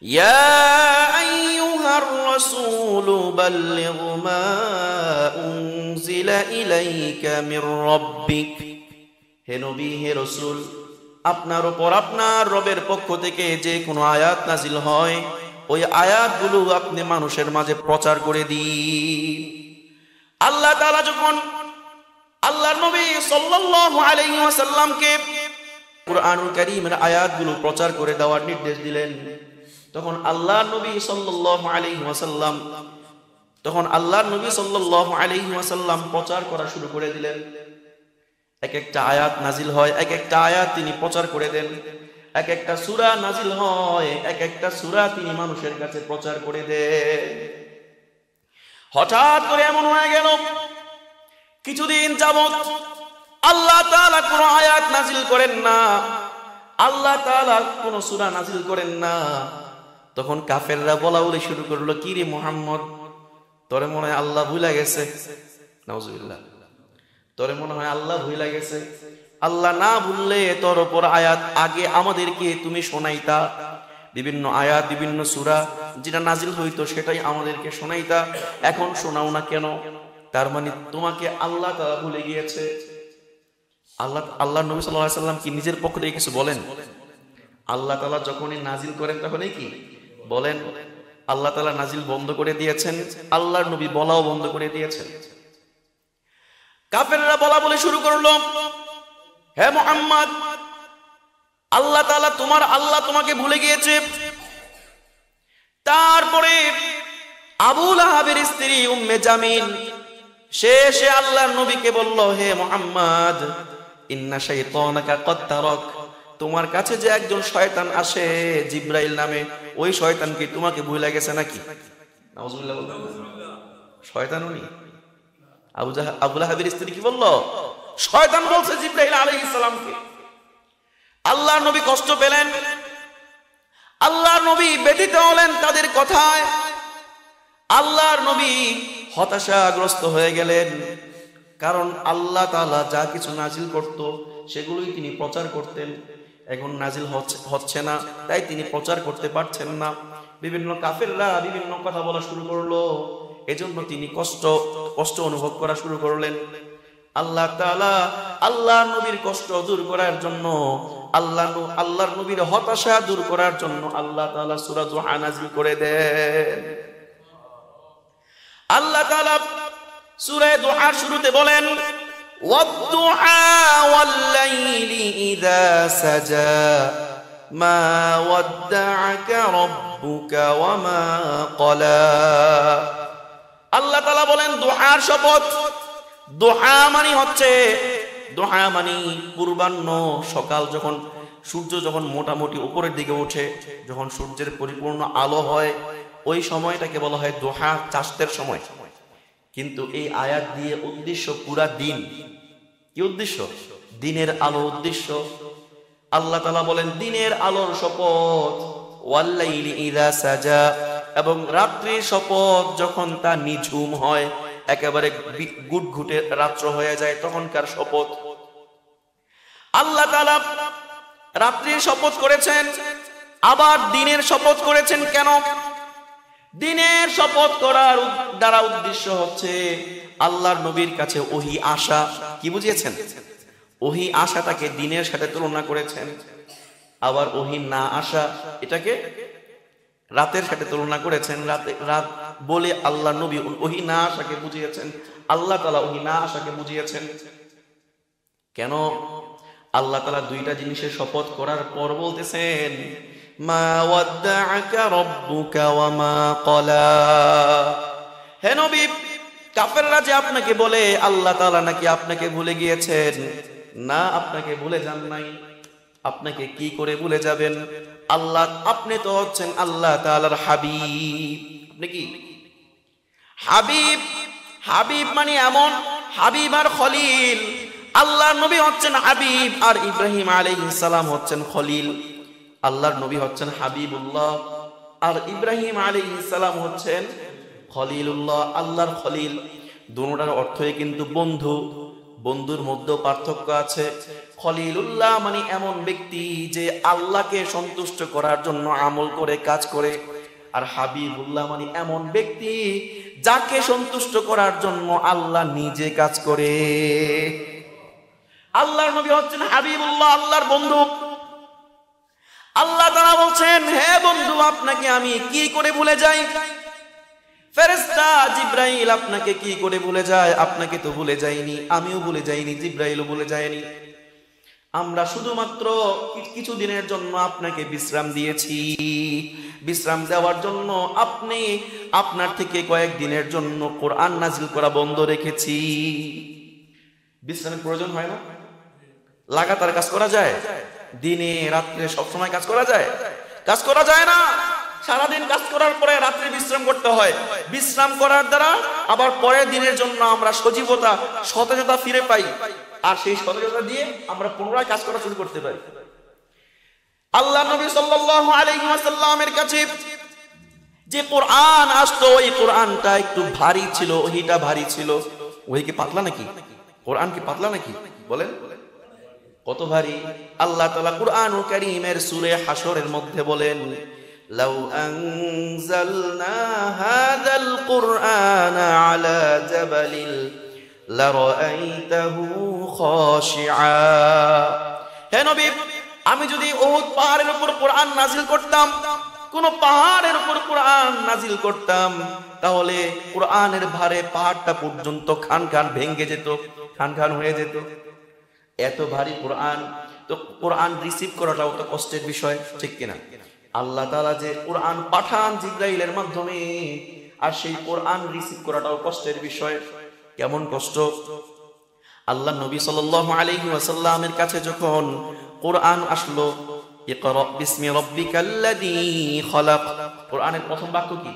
ইয়া আইয়ুহার রাসূল বাল্লিগ মা উনজিলা ইলাইকা মির রাব্বিক, হে নবী হে রাসূল, আপনার উপর আপনার রবের পক্ষ থেকে যে কোনো আয়াত নাজিল হয় ওই আয়াতগুলো আপনি মানুষের মাঝে প্রচার করে দিন। আল্লাহ তাআলা যখন আল্লাহর নবী সাল্লাল্লাহু আলাইহি ওয়াসাল্লামকে কুরআনুল কারীমের আয়াতগুলো প্রচার করে দেওয়ার নির্দেশ দিলেন, তখন আল্লাহর নবী সাল্লাল্লাহু আলাইহি ওয়াসাল্লাম প্রচার করা শুরু করে দিলেন। এক একটা আয়াত নাজিল হয়, এক একটা আয়াত তিনি প্রচার করে দেন। এক একটা সূরা নাজিল হয়, এক একটা সূরা তিনি মানুষের কাছে প্রচার করে দেন। হঠাৎ করে এমন হয়ে গেল, কিছুদিন যাবত আল্লাহ তাআলা কোনো আয়াত নাজিল করেন না, আল্লাহ তাআলা কোনো সূরা নাজিল করেন না। তখন কাফেররা বলা বলি শুরু করলো, কি রে মুহাম্মদ, তোরে মনে হয় আল্লাহ ভুলে গেছে। নাউজুবিল্লাহ, তোরে মনে হয় আল্লাহ ভুলে গেছে। আল্লাহ না ভুললে তোর উপর আয়াত আগে আমাদেরকে তুমি শোনাইতা, বিভিন্ন আয়াত বিভিন্ন সূরা যেটা নাজিল হইতো সেটাই আমাদেরকে শোনাইতা, এখন শোনাও না কেন? তার মানে তোমাকে আল্লাহ তাআলা ভুলে গিয়েছে। আল্লাহ নবী সাল্লাল্লাহু আলাইহি ওয়াসাল্লাম কি নিজের পক্ষ থেকে কিছু বলেন? আল্লাহ তাআলা যখনই নাজিল করেন তখনই কি বলেন? আল্লাহ তাআলা নাজিল বন্ধ করে দিয়েছেন, আল্লাহর নবী বলাও বন্ধ করে দিয়েছেন। কাফেররা বলা বলে শুরু করলো, হে মুহাম্মদ, আল্লাহ তাআলা তোমার আল্লাহ তোমাকে ভুলে গিয়েছে। তারপরে আবু লাহাবের স্ত্রী উম্মে জামিল সে আল্লাহর নবীকে বলল, হে মুহাম্মদ, ইন্না শাইতানাকা ক্বাদ তারাক, তোমার কাছে যে একজন শয়তান আসে জিবরাইল নামে, ওই শয়তান কি তোমাকে ভুলে গেছে নাকি? নাউজুবিল্লাহ। শয়তান উনি? আবু লাহাবের স্ত্রী কি বলল? শয়তান বলছে জিবরাইল আলাইহিস সালামকে। আল্লাহর নবী কষ্ট পেলেন, আল্লাহর নবী ব্যথিত হলেন তাদের কথায়, আল্লাহর নবী হতাশাগ্রস্ত হয়ে গেলেন। কারণ আল্লাহ তাআলা যা কিছু নাজিল করত সেগুলোই তিনি প্রচার করতেন, এখন নাজিল হচ্ছে না, তাই তিনি প্রচার করতে পারছেন না। বিভিন্ন কাফেররা বিভিন্ন কথা বলা শুরু করলো, এজন্য তিনি কষ্ট অনুভব করা শুরু করলেন। আল্লাহ তাআলা আল্লাহর নবীর কষ্ট দূর করার জন্য, আল্লাহর নবীর হতাশা দূর করার জন্য আল্লাহ তাআলা সূরা দুহা নাজিল করে দেন। আল্লাহ তাআলা সূরা দুহার শুরুতে বলেন, ওয়াদ-দুহা ওয়াল-লাইলি ইযা সাজা মা ওয়াদ্দা'আকা রাব্বুকা ওয়া মা ক্বালা। আল্লাহ তাআলা বলেন দুহার শপথ। দুহা মানে পূর্বাহ্ন, সকাল যখন সূর্য যখন মোটামুটি উপরের দিকে ওঠে, যখন সূর্যের পরিপূর্ণ আলো হয়, ওই সময়টাকে বলা হয় দুহা, চাঁদের সময়। কিন্তু এই আয়াত দিয়ে উদ্দেশ্য পুরা দিন। কি উদ্দেশ্য? দিনের আলো উদ্দেশ্য। আল্লাহ তাআলা বলেন দিনের আলোর শপথ, ওয়াল-লাইলি ইযা সাজা, এবং রাত্রির শপথ যখন তা নিঝুম হয়, একেবারে গুটগুটে রাত্র হয়ে যায়, তখনকার শপথ। আল্লাহ তাআলা রাত্রির শপথ করেছেন, আবার দিনের শপথ করেছেন। কেন? দিনের শপথ করার দ্বারা উদ্দেশ্য হচ্ছে আল্লাহর নবীর কাছে ওহী আসা। কি বুঝিয়েছেন? ওহী আসাটাকে দিনের সাথে তুলনা করেছেন, আবার ওহী না আসা এটাকে রাতের সাথে তুলনা করেছেন। রাত বলে আল্লাহ নবী ওহী না আসাকে বুঝিয়েছেন, আল্লাহ তাআলা ওহী না আসাকে বুঝিয়েছেন। কেন? আল্লাহ তাআলা দুইটা জিনিসের শপথ করার পর বলতেছেন, মা ওয়াদ্দা'আকা রাব্বুকা ওয়া মা ক্বালা। হে নবী, কাফেররা যে আপনাকে বলে আল্লাহ তাআলা নাকি আপনাকে ভুলে গিয়েছেন, না, আপনাকে ভুলে যান নাই। আপনাকে কি করে ভুলে যাবেন? আপনি তো হচ্ছেন আল্লাহ তাআলার হাবিব। আপনি কি হাবিব? হাবিব মানে এমন, হাবিব আর খলিল। আল্লাহর নবী হচ্ছেন হাবিব, আর ইব্রাহিম আলাইহিস সালাম হচ্ছেন খলিল। আল্লাহর নবী হচ্ছেন হাবিবুল্লাহ, আর ইব্রাহিম আলাইহিস সালাম হচ্ছেন খলিলুল্লাহ, আল্লাহর খলিল। দুটোটার অর্থই কিন্তু বন্ধু। বন্ধুর মধ্যে পার্থক্য আছে। খলিলুল্লাহ মানে এমন ব্যক্তি যে আল্লাহকে সন্তুষ্ট করার জন্য আমল করে কাজ করে, আর হাবিবুল্লাহ মানে এমন ব্যক্তি যাকে সন্তুষ্ট করার জন্য আল্লাহ নিজে কাজ করে। আল্লাহর নবী হচ্ছেন হাবিবুল্লাহ, আল্লাহর বন্ধু। আল্লাহ তাআলা বলছেন, হে বন্ধু, আপনাকে আমি কি করে ভুলে যাই? ফেরেশতা জিবরাইল আপনাকে কি করে ভুলে যায়? আপনাকে তো ভুলে যাইনি, আমিও ভুলে যাইনি, জিবরাইলও ভুলে যায়নি। আমরা শুধুমাত্র কিছু দিনের জন্য আপনাকে বিশ্রাম দিয়েছি। বিশ্রাম দেওয়ার জন্য আপনি আপনার থেকে কয়েকদিনের জন্য কোরআন নাজিল করা বন্ধ রেখেছি। বিশ্রামের প্রয়োজন হয় না? লাগাতার কাজ করা যায়? দিনে রাত্রে সবসময় কাজ করা যায়? কাজ করা যায় না। সারাদিন কাজ করার পরে রাত্রে বিশ্রাম করতে হয়। বিশ্রাম করার দ্বারা আবার পরের দিনের জন্য আমরা সজীবতা, সতেজতা ফিরে পাই, আর সেই সতেজতা দিয়ে আমরা পুনরায় কাজ করা শুরু করতে পারি। আল্লাহ নবী সাল্লাল্লাহু আলাইহি ওয়াসাল্লামের কাছে যে কোরআন আসতো, ওই কোরআনটা একটু ভারী ছিল, ওহিটা ভারী ছিল। ওহি কি পাতলা নাকি? কোরআন কি পাতলা নাকি? বলেন কত ভারী। আল্লাহ তাআলা কুরআনুল কারীমের সূরা হাশরের মধ্যে বলেন, লাউ আনজালনা হাযাল কুরআনা আলা জাবালিন লারাআইতাহু খাশিআ। হে নবী, আমি যদি উহুদ পাহাড়ের উপর কোরআন নাজিল করতাম, কোন পাহাড়ের উপর কোরআন নাজিল করতাম, তাহলে কোরআনের ভারে পাহাড়টা পর্যন্ত খান খান ভেঙে যেত, খান খান হয়ে যেত। এত ভারী কোরআন। তো কোরআন রিসিভ করাটাও তো কষ্টের বিষয়, ঠিক কিনা? আল্লাহ তাআলা যে কোরআন পাঠান জিবরাইলের মাধ্যমে, আর সেই কোরআন রিসিভ করাটাও কষ্টের বিষয়। কেমন কষ্ট! আল্লাহ নবী সাল্লাল্লাহু আলাইহি ওয়াসাল্লামের কাছে যখন কোরআন আসলো, ইকরা বিসমি রাব্বিকাল্লাযী খলাক, কোরআনের প্রথম বাক্য কি?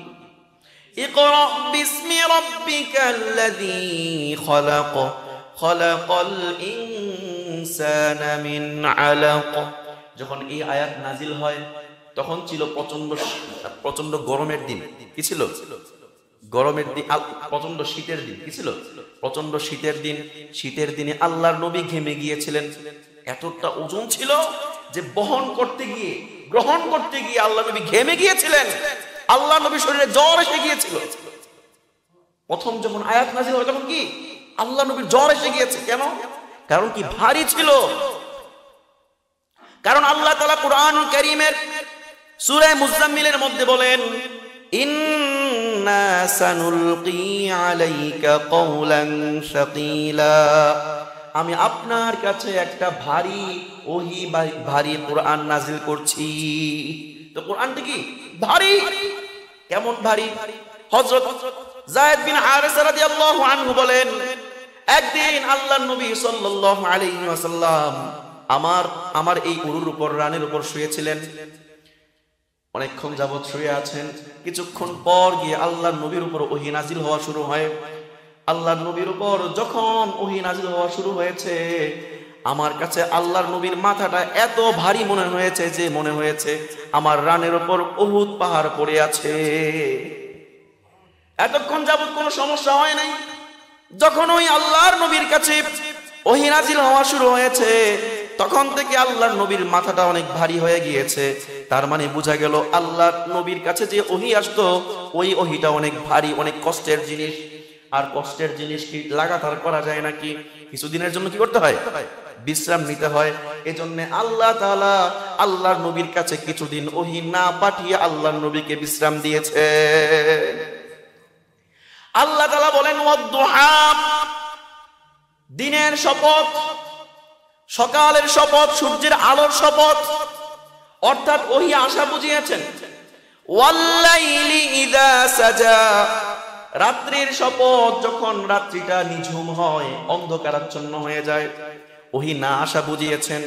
ইকরা বিসমি রাব্বিকাল্লাযী খলাক, খলাকাল ইনসানা মিন আলাক। যখন এই আয়াত নাজিল হয় তখন ছিল প্রচন্ড গরমের দিন। কি ছিল? গরমের দিন, প্রচন্ড শীতের দিন। কি ছিল? প্রচন্ড শীতের দিন। শীতের দিনে আল্লাহর নবী ঘেমে গিয়েছিলেন। এতটা ওজন ছিল যে বহন করতে গিয়ে, গ্রহণ করতে গিয়ে আল্লাহ নবী ঘেমে গিয়েছিলেন। আল্লাহ নবীর শরীরে জ্বর এসে গিয়েছিল। প্রথম যখন আয়াত নাজিল হয় তখন কি? আল্লাহ নবীর জ্বর এসে গিয়েছে। কেন? কারণ কি? ভারী ছিল। কারণ আল্লাহ তাআলা কুরআনুল কারীমের সূরা মুজাম্মিলের মধ্যে বলেন, ইন্না সানুলকি আলাইকা কওলান সাকিলা, আমি আপনার কাছে একটা ভারী ওহী, ভারী কোরআন নাজিল করছি। তো কোরআনটা কি? ভারী। কেমন ভারী? হযরত যায়েদ বিন হারিসা রাদিয়াল্লাহু আনহু বলেন, একদিন আল্লাহর নবী সাল্লাল্লাহু আলাইহি ওয়াসাল্লাম আমার এই উরুর উপর, রানের উপর শুয়েছিলেন। অনেকক্ষণ যাবত শুয়ে আছেন। কিছুক্ষণ পর গিয়ে আল্লাহর নবীর উপর ওহী নাজিল হওয়া শুরু হয়। আল্লাহর নবীর উপর যখন ওহী নাজিল হওয়া শুরু হয়েছে, আমার কাছে আল্লাহর নবীর মাথাটা এত ভারী মনে হয়েছে যে মনে হয়েছে আমার রানের উপর উহুদ পাহাড় পড়ে আছে। এতক্ষণ যাবত কোনো সমস্যা হয় নাই। যখন ওই আল্লাহর নবীর কাছে ওহী নাজিল হওয়া শুরু হয়েছে, তখন থেকে আল্লাহর নবীর মাথাটা অনেক ভারী হয়ে গিয়েছে। তার মানে বোঝা গেল আল্লাহর নবীর কাছে যে ওহী আসতো, ওই ওহীটা অনেক ভারী, অনেক কষ্টের জিনিস। আর কষ্টের জিনিস কি লাগাতার করা যায় নাকি? কিছুদিনের জন্য কি করতে হয়? বিশ্রাম নিতে হয়। এজন্য আল্লাহ তাআলা আল্লাহর নবীর কাছে কিছুদিন ওহী না পাঠিয়ে আল্লাহর নবীকে বিশ্রাম দিয়েছে। আল্লাহ তাআলা বলেন, ওয়াদ-দুহা, দিনের শপথ, সকালের শপথ, সূর্যের আলোর শপথ, অর্থাৎ ওহী আসা বুঝিয়েছেন। ওয়াল-লাইলি ইযা সাজা, রাত্রির শপথ, যখন রাত্রিটা নিঝুম হয়, অন্ধকারাচ্ছন্ন হয়ে যায়। ওহী না আসা বুঝিয়েছেন।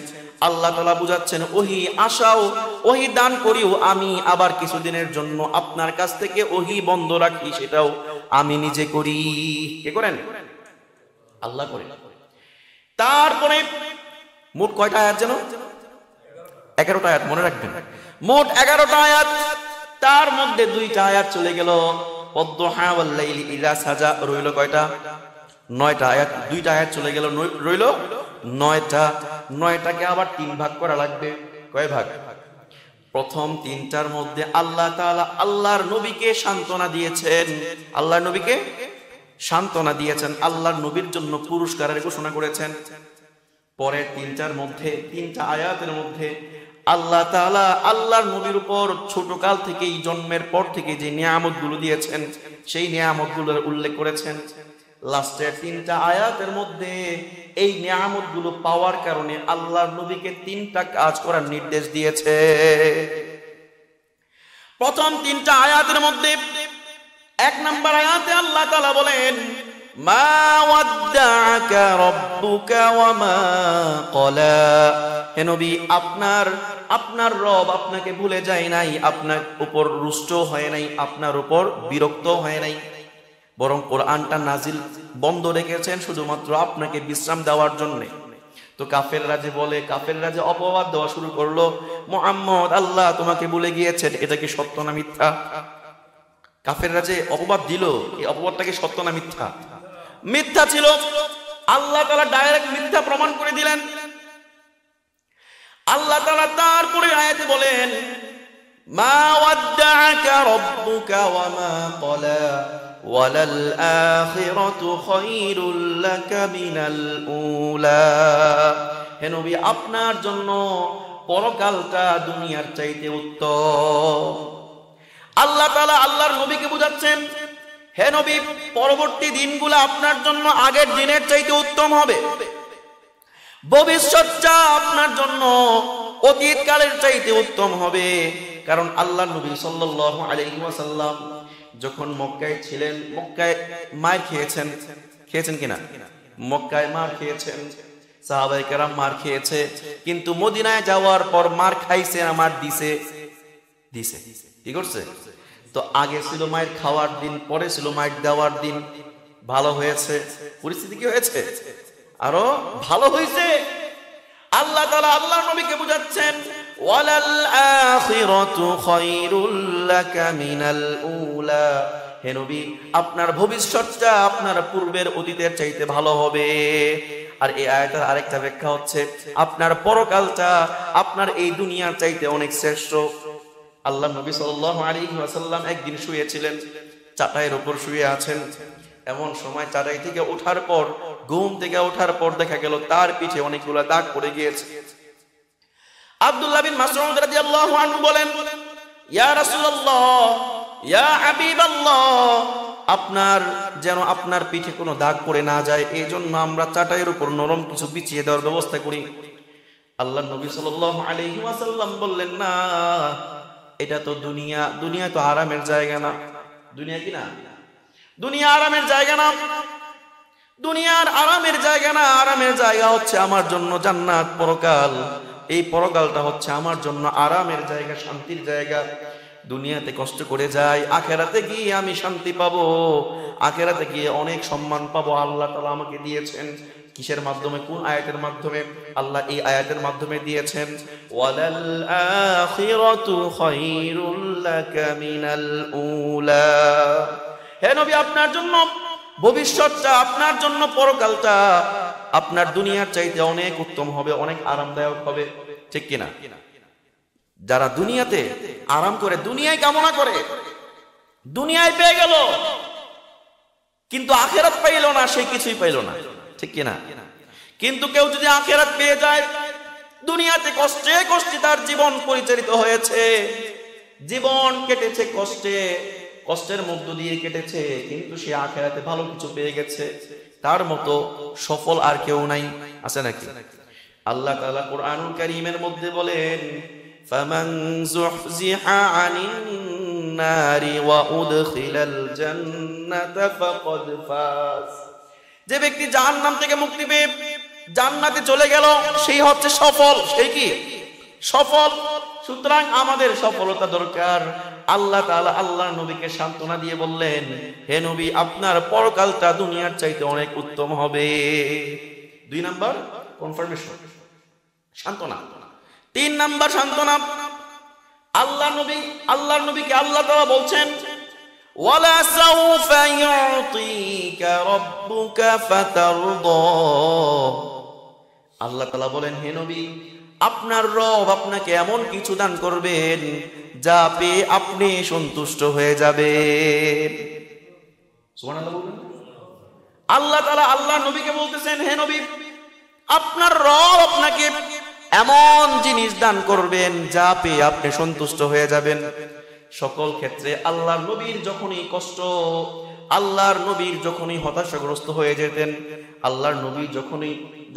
আল্লাহ তাআলা বুঝাচ্ছেন, ওহী আসাও, ওহী দান করিও আমি, আবার কিছুদিনের জন্য আপনার কাছ থেকে ওহী বন্ধ রাখি, সেটাও আমি নিজে করি। কে করেন? আল্লাহ করেন। তারপরে মোট কয়টা আয়াত যেন? 11টা আয়াত, মনে রাখবেন। মোট 11টা আয়াত। তার মধ্যে 2টা আয়াত চলে গেল। ওয়াদ-দুহা ওয়াল-লাইলি ইযা সাজা, রইল কয়টা? 9টা আয়াত, 2টা আয়াত চলে গেল, রইল 9টা। 9টাকে আবার 3 ভাগ করা লাগবে। কয় ভাগ? প্রথম 3টার মধ্যে আল্লাহ তাআলা আল্লাহর নবীকে সান্ত্বনা দিয়েছেন, আল্লাহর নবীকে সান্ত্বনা দিয়েছেন, আল্লাহর নবীর জন্য পুরস্কারের ঘোষণা করেছেন। পরের 3টার মধ্যে, 3টা আয়াতের মধ্যে আল্লাহ তাআলা আল্লাহর নবীর উপর ছোটকাল থেকেই, জন্মের পর থেকে যে নিয়ামতগুলো দিয়েছেন সেই নিয়ামতগুলোর উল্লেখ করেছেন। লাস্টের 3টা আয়াতের মধ্যে এই নিয়ামতগুলো পাওয়ার কারণে আল্লাহর নবীকে 3টা কাজ করার নির্দেশ দিয়েছে। প্রথম 3টা আয়াতের মধ্যে 1 নম্বর আয়াতে আল্লাহ তাআলা বলেন, মা ওয়াদ্দাআকা রাব্বুকা ওয়া মা ক্বালা। হে নবী, আপনার রব আপনাকে ভুলে যায় নাই, আপনার উপর রুষ্ট হয় নাই, আপনার উপর বিরক্ত হয় নাই, বরং কোরআনটা নাজিল বন্ধ রেখেছেন শুধুমাত্র আপনাকে বিশ্রাম দেওয়ার জন্য। তো কাফেররা যে বলে, কাফেররা যে অপবাদ দেওয়া শুরু করলো, মুহাম্মদ আল্লাহ তোমাকে ভুলে গিয়েছেন, এটা কি সত্য না মিথ্যা? কাফেররা যে অপবাদ দিল, এই অপবাদটা কি সত্য না মিথ্যা? মিথ্যা ছিল। আল্লাহ তাআলা ডাইরেক্ট মিথ্যা প্রমাণ করে দিলেন। আল্লাহ তাআলা তারপরে আয়াতে বলেন, মা ওয়াদ্দাআকা রাব্বুকা ওয়া মা ক্বালা ওয়ালাল আখিরাতু খায়রুল লাকা মিনাল উলা। হে নবী, আপনার জন্য পরকালটা দুনিয়ার চাইতে উত্তম। আল্লাহ তাআলা আল্লাহর নবীকে বুঝাচ্ছেন, হে নবী, পরবর্তী দিনগুলো আপনার জন্য আগের দিনের চাইতে উত্তম হবে। ভবিষ্যৎটা আপনার জন্য অতীতকালের চাইতে উত্তম হবে। কারণ আল্লাহর নবী সাল্লাল্লাহু আলাইহি ওয়াসাল্লাম যখন মক্কায় ছিলেন, মক্কায় মার খেয়েছেন কিনা? মক্কায় মার খেয়েছেন, সাহাবায়ে কেরাম মার খেয়েছে, কিন্তু মদিনায় যাওয়ার পর মার খাইছে না মার দিছে? কি করছে? তো আগে ছিল মায়ের খাওয়ার দিন, পরে ছিল মায়ের দেওয়ার দিন। ভালো হয়েছে? পরিস্থিতি কি হয়েছে? আরো ভালো হয়েছে। আল্লাহ তাআলা আল্লাহর নবীকে বুঝাচ্ছেন, ওয়ালাল আখিরাতু খায়রুল লাকা মিনাল উলা। হে নবী, আপনার ভবিষ্যৎটা আপনার পূর্বের অতীতের চাইতে ভালো হবে। আর এই আয়াতের আরেকটা ব্যাখ্যা হচ্ছে, আপনার পরকালটা আপনার এই দুনিয়ার চাইতে অনেক শ্রেষ্ঠ। আল্লাহ নবী সাল্লাল্লাহু আলাইহি ওয়াসাল্লাম একদিন শুয়েছিলেন, চাটাইয়ের উপর শুয়ে আছেন। এমন সময় চাটাই থেকে ওঠার পর, ঘুম থেকে ওঠার পর দেখা গেল তার পিঠে অনেকগুলো দাগ পড়ে গিয়েছে। আব্দুল্লাহ বিন মাসউদ রাদিয়াল্লাহু আনহু বলেন, ইয়া রাসূলুল্লাহ, ইয়া হাবিবাল্লাহ, আপনার পিঠে কোনো দাগ পড়ে না যায়, এই জন্য আমরা চাটাইয়ের উপর নরম কিছু বিছিয়ে দেওয়ার ব্যবস্থা করি। আল্লাহ নবী সাল্লাল্লাহু আলাইহি ওয়াসাল্লাম বললেন, না, এটা তো দুনিয়া, দুনিয়া তো আরামের জায়গা না। দুনিয়া কি না? দুনিয়া আরামের জায়গা না। দুনিয়ার আরামের জায়গা না, আরামের জায়গা হচ্ছে আমার জন্য জান্নাত, পরকাল। এই পরকালটা হচ্ছে আমার জন্য আরামের জায়গা, শান্তির জায়গা। দুনিয়াতে কষ্ট করে যাই, আখেরাতে গিয়ে আমি শান্তি পাবো, আখেরাতে গিয়ে অনেক সম্মান পাবো। আল্লাহ তাআলা আমাকে দিয়েছেন। কিসের মাধ্যমে? কোন আয়াতের মাধ্যমে? আল্লাহ এই আয়াতের মাধ্যমে দিয়েছেন, ওয়ালাল আখিরাতু খায়রুল লাকা মিনাল উলা। হে নবী, আপনার জন্য ভবিষ্যৎটা, আপনার জন্য পরকালটা আপনার দুনিয়ার চাইতে অনেক উত্তম হবে, অনেক আরামদায়ক হবে। ঠিক কিনা? যারা দুনিয়াতে আরাম করে, দুনিয়ায় কামনা করে, দুনিয়ায় পেয়ে গেল কিন্তু আখিরাত পাইল না, সে কিছুই পাইল না। ঠিক কিনা? কিন্তু কেউ যদি আখিরাত পেয়ে যায়, দুনিয়াতে কষ্টে কষ্টে তার জীবন পরিচালিত হয়েছে, জীবন কেটেছে কষ্টে, কষ্টের মধ্য দিয়ে কেটেছে, কিন্তু সে আখিরাতে ভালো কিছু পেয়ে গেছে, তার মতো সফল আর কেউ নাই। আছে নাকি? আল্লাহ তাআলা কুরআনুল কারীমের মধ্যে বলেন, ফামান যুহজিহা আনিন নারি ওয়া উদখিলাল জান্নাতা ফাকাদ ফাজ। যে ব্যক্তি জাহান্নাম থেকে মুক্তি পেয়ে জান্নাতে চলে গেল, সেই হচ্ছে সফল। সেই কি? সফল। সুতরাং আমাদের সফলতা দরকার। আল্লাহ তাআলা আল্লাহর নবীকে সান্ত্বনা দিয়ে বললেন, হে নবী, আপনার পরকালটা দুনিয়ার চাইতে অনেক উত্তম হবে। 2 নাম্বার কনফার্মেশন, সান্ত্বনা। 3 নাম্বার সান্ত্বনা, আল্লাহর নবীকে আল্লাহ তাআলা বলছেন, ওয়ালা সাউফা ইউতিকা রাব্বুকা ফাতারদা। আল্লাহ তাআলা বলেন, হে নবী, আপনার রব আপনাকে এমন কিছু দান করবেন যা পেয়ে আপনি সন্তুষ্ট হয়ে যাবেন। সুবহানাল্লাহ বলুন। আল্লাহ তাআলা আল্লাহ নবীকে বলতেছেন, হে নবী, আপনার রব আপনাকে এমন জিনিস দান করবেন যা পেয়ে আপনি সন্তুষ্ট হয়ে যাবেন। সকল ক্ষেত্রে আল্লাহর নবীর যখনই কষ্ট, আল্লাহর নবীর যখনই হতাশাগ্রস্ত হয়ে যেতেন, আল্লাহর নবী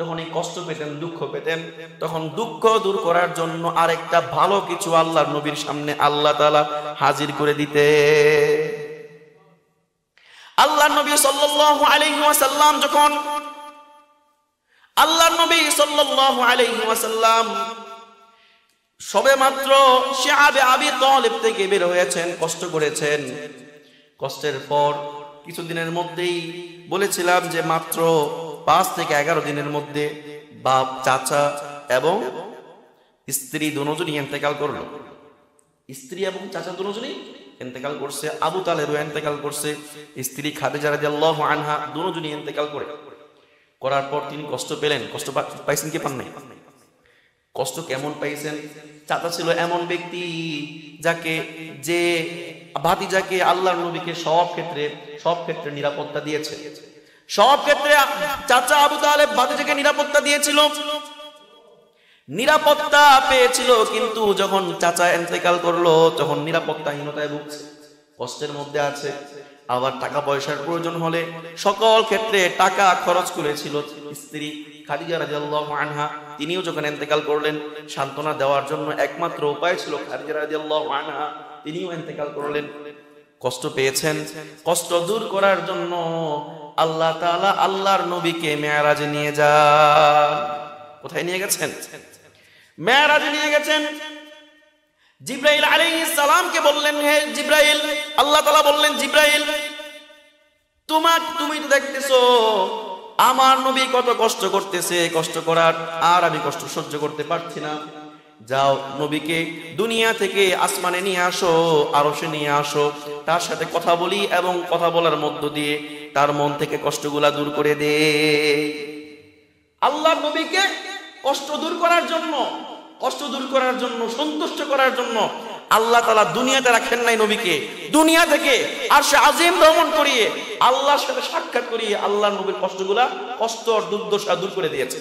যখনই কষ্ট পেতেন, দুঃখ পেতেন, তখন দুঃখ দূর করার জন্য আরেকটা ভালো কিছু আল্লাহর নবীর সামনে আল্লাহ তাআলা হাজির করে দিতে। আল্লাহর নবী সাল্লাল্লাহু আলাইহি ওয়াসাল্লাম যখন সবে মাত্র শিআবে আবি তালিব থেকে বের হয়েছেন, কষ্ট করেছেন। কষ্টের পর কিছুদিনের মধ্যেই বলেছিলাম যে মাত্র 5 থেকে 11 দিনের মধ্যে বাপ, চাচা এবং স্ত্রী দুজনই ইন্তেকাল করলো। স্ত্রী এবং চাচা দুজনই ইন্তেকাল করছে। আবু তালেবও ইন্তেকাল করছে। স্ত্রী খাদিজা রাদিয়াল্লাহু আনহা দুজনই ইন্তেকাল করার পর তিনি কষ্ট পেলেন। কষ্ট পাইছেন কি পান নাই? কষ্ট কেমন পাইছেন? চাচা ছিল এমন ব্যক্তি যে ভাতিজাকে আল্লাহর নবীকে সব ক্ষেত্রে নিরাপত্তা দিয়েছে। সব ক্ষেত্রে চাচা আবু তালেব ভাতিজাকে নিরাপত্তা দিয়েছিল, নিরাপত্তা পেয়েছিল। কিন্তু যখন চাচা ইন্তেকাল করলো তখন নিরাপত্তাহীনতায় ভুগছে, কষ্টের মধ্যে আছে। আবার টাকা পয়সার প্রয়োজন হলে সকল ক্ষেত্রে টাকা খরচ করেছিল স্ত্রী খাদিজা রাদিয়াল্লাহু আনহা। তিনিও যখন ইন্তেকাল করলেন, সান্ত্বনা দেওয়ার জন্য একমাত্র উপায় ছিল খাদিজা রাদিয়াল্লাহু আনহা, তিনিও ইন্তেকাল করলেন। কষ্ট পেয়েছেন, কষ্ট দূর করার জন্য আল্লাহ তাআলা আল্লাহর নবীকে মেরাজে নিয়ে যান। কোথায় নিয়ে গেছেন? মেরাজে নিয়ে গেছেন। জিবরাইল আলাইহিস সালামকে বললেন, হে জিবরাইল, আল্লাহ তাআলা বললেন, জিবরাইল, তুমি তো দেখতেছো আমার নবী কত কষ্ট করতেছে, কষ্ট করার আর আমি কষ্ট সহ্য করতে পারছি না। যাও, নবীকে দুনিয়া থেকে আসমানে নিয়ে আসো, আরশে নিয়ে আসো, তার সাথে কথা বলি এবং কথা বলার মধ্য দিয়ে তার মন থেকে কষ্টগুলা দূর করে দে। আল্লাহর নবীকে কষ্ট দূর করার জন্য, সন্তুষ্ট করার জন্য আল্লাহ তাআলা দুনিয়াতে রাখেন নাই নবীকে। দুনিয়া থেকে আরশে আজিম ভ্রমণ করিয়ে আল্লাহর সাথে সাক্ষাৎ করিয়ে আল্লাহর নবীর কষ্ট আর দুর্দশা দূর করে দিয়েছে।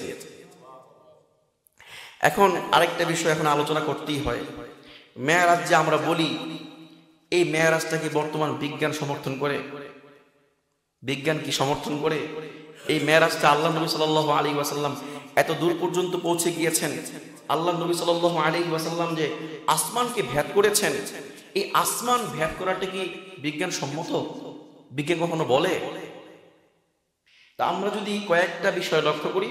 এখন আরেকটা বিষয় এখন আলোচনা করতেই হয়। মেরাজ যে আমরা বলি, এই মেরাজটা কি বর্তমান বিজ্ঞান সমর্থন করে? বিজ্ঞান কি সমর্থন করে? এই মেরাজটা আল্লাহ নবী সাল্লাল্লাহু আলাইহি ওয়াসাল্লাম এত দূর পর্যন্ত পৌঁছে গিয়েছেন। আল্লাহ নবী সাল্লাল্লাহু আলাইহি ওয়াসাল্লাম যে আসমানকে ভেদ করেছেন, এই আসমান ভেদ করাটা কি বিজ্ঞান সম্মত? বিজ্ঞান কখনো বলে? তা আমরা যদি কয়েকটা বিষয় লক্ষ্য করি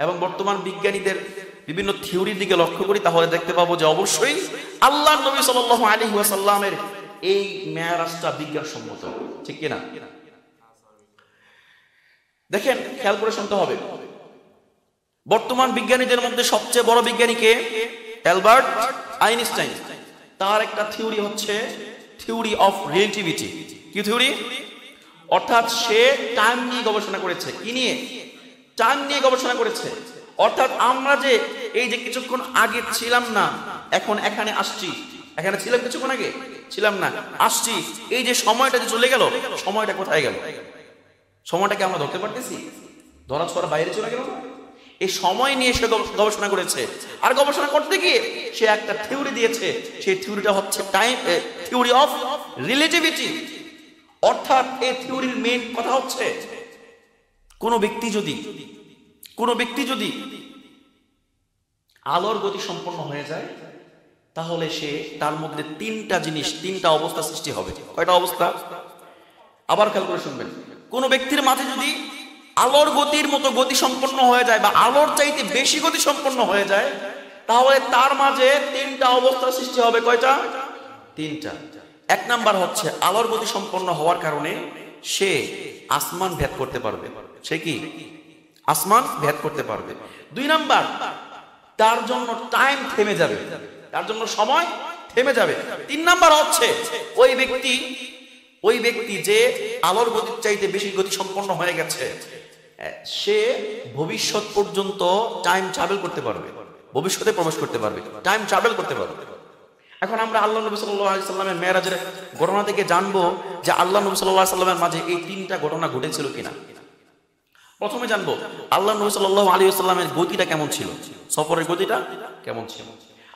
এবং বর্তমান বিজ্ঞানীদের বিভিন্ন থিওরির দিকে লক্ষ্য করি, তাহলে দেখতে পাবো যে অবশ্যই আল্লাহ নবী সাল্লাল্লাহু আলাইহি ওয়াসাল্লামের এই মেরাজটা বিজ্ঞান সম্মত, ঠিক কিনা? দেখেন, খেয়াল করে শুনতে হবে। বর্তমান বিজ্ঞানীদের মধ্যে সবচেয়ে বড় বিজ্ঞানী কে? Albert Einstein. তার একটা থিওরি হচ্ছে থিওরি অফ রিলেটিভিটি। কি থিওরি? অর্থাৎ সে টাইম নিয়ে গবেষণা করেছে। কি নিয়ে? টাইম নিয়ে গবেষণা করেছে। অর্থাৎ আমরা যে এই যে কিছুক্ষণ আগে ছিলাম না, এখন এখানে আসছি, এখানে ছিলাম কিছুক্ষণ আগে, ছিলাম না, আসছি, এই যে সময়টা যে চলে গেল, সময়টা কোথায় গেল? সময়টাকে আমরা ধরতে পারতেছি? ধরা ছোঁয়ার বাইরে চলে গেল। এই সময় নিয়ে সে গবেষণা করেছে। আর গবেষণা করতে গিয়ে সে একটা থিওরি দিয়েছে। সেই থিওরিটা হচ্ছে থিওরি অফ রিলেটিভিটি। অর্থাৎ এই থিওরির মেইন কথা হচ্ছে, কোনো ব্যক্তি যদি আলোর গতি সম্পন্ন হয়ে যায়, তাহলে সে তার মধ্যে তিনটা অবস্থা সৃষ্টি হবে। কয়টা অবস্থা? আবার খেয়াল করে শুনবেন। কোন ব্যক্তির মাঝে যদি আলোর গতির মতো গতি সম্পন্ন হয়ে যায় বা আলোর চাইতে বেশি গতি সম্পন্ন হয়ে যায়, তাহলে তার মাঝে তিনটা অবস্থা সৃষ্টি হবে। কয়টা? তিনটা। এক নাম্বার হচ্ছে আলোর গতি সম্পন্ন হওয়ার কারণে সে আসমান ভেদ করতে পারবে। সে কি? আসমান ভেদ করতে পারবে। দুই নাম্বার, তার জন্য টাইম থেমে যাবে, তার জন্য সময় থেমে যাবে। তিন নাম্বার হচ্ছে ওই ব্যক্তি ওই ব্যক্তি যে আলোর গতির চাইতে বেশি গতি সম্পন্ন হয়ে গেছে, সে ভবিষ্যৎ পর্যন্ত টাইম ট্রাভেল করতে পারবে, ভবিষ্যতে প্রবেশ করতে পারবে, টাইম ট্রাভেল করতে পারবে। এখন আমরা আল্লাহ নবী সাল্লাল্লাহু আলাইহি সাল্লামের মেরাজের ঘটনা থেকে জানবো যে আল্লাহ নবী সাল্লাল্লাহু আলাইহি সাল্লামের মাঝে এই তিনটা ঘটনা ঘটেছিল কিনা। প্রথমে জানবো আল্লাহ নবী সাল্লাল্লাহু আলাইহি সাল্লামের গতিটা কেমন ছিল, সফরের গতিটা কেমন ছিল।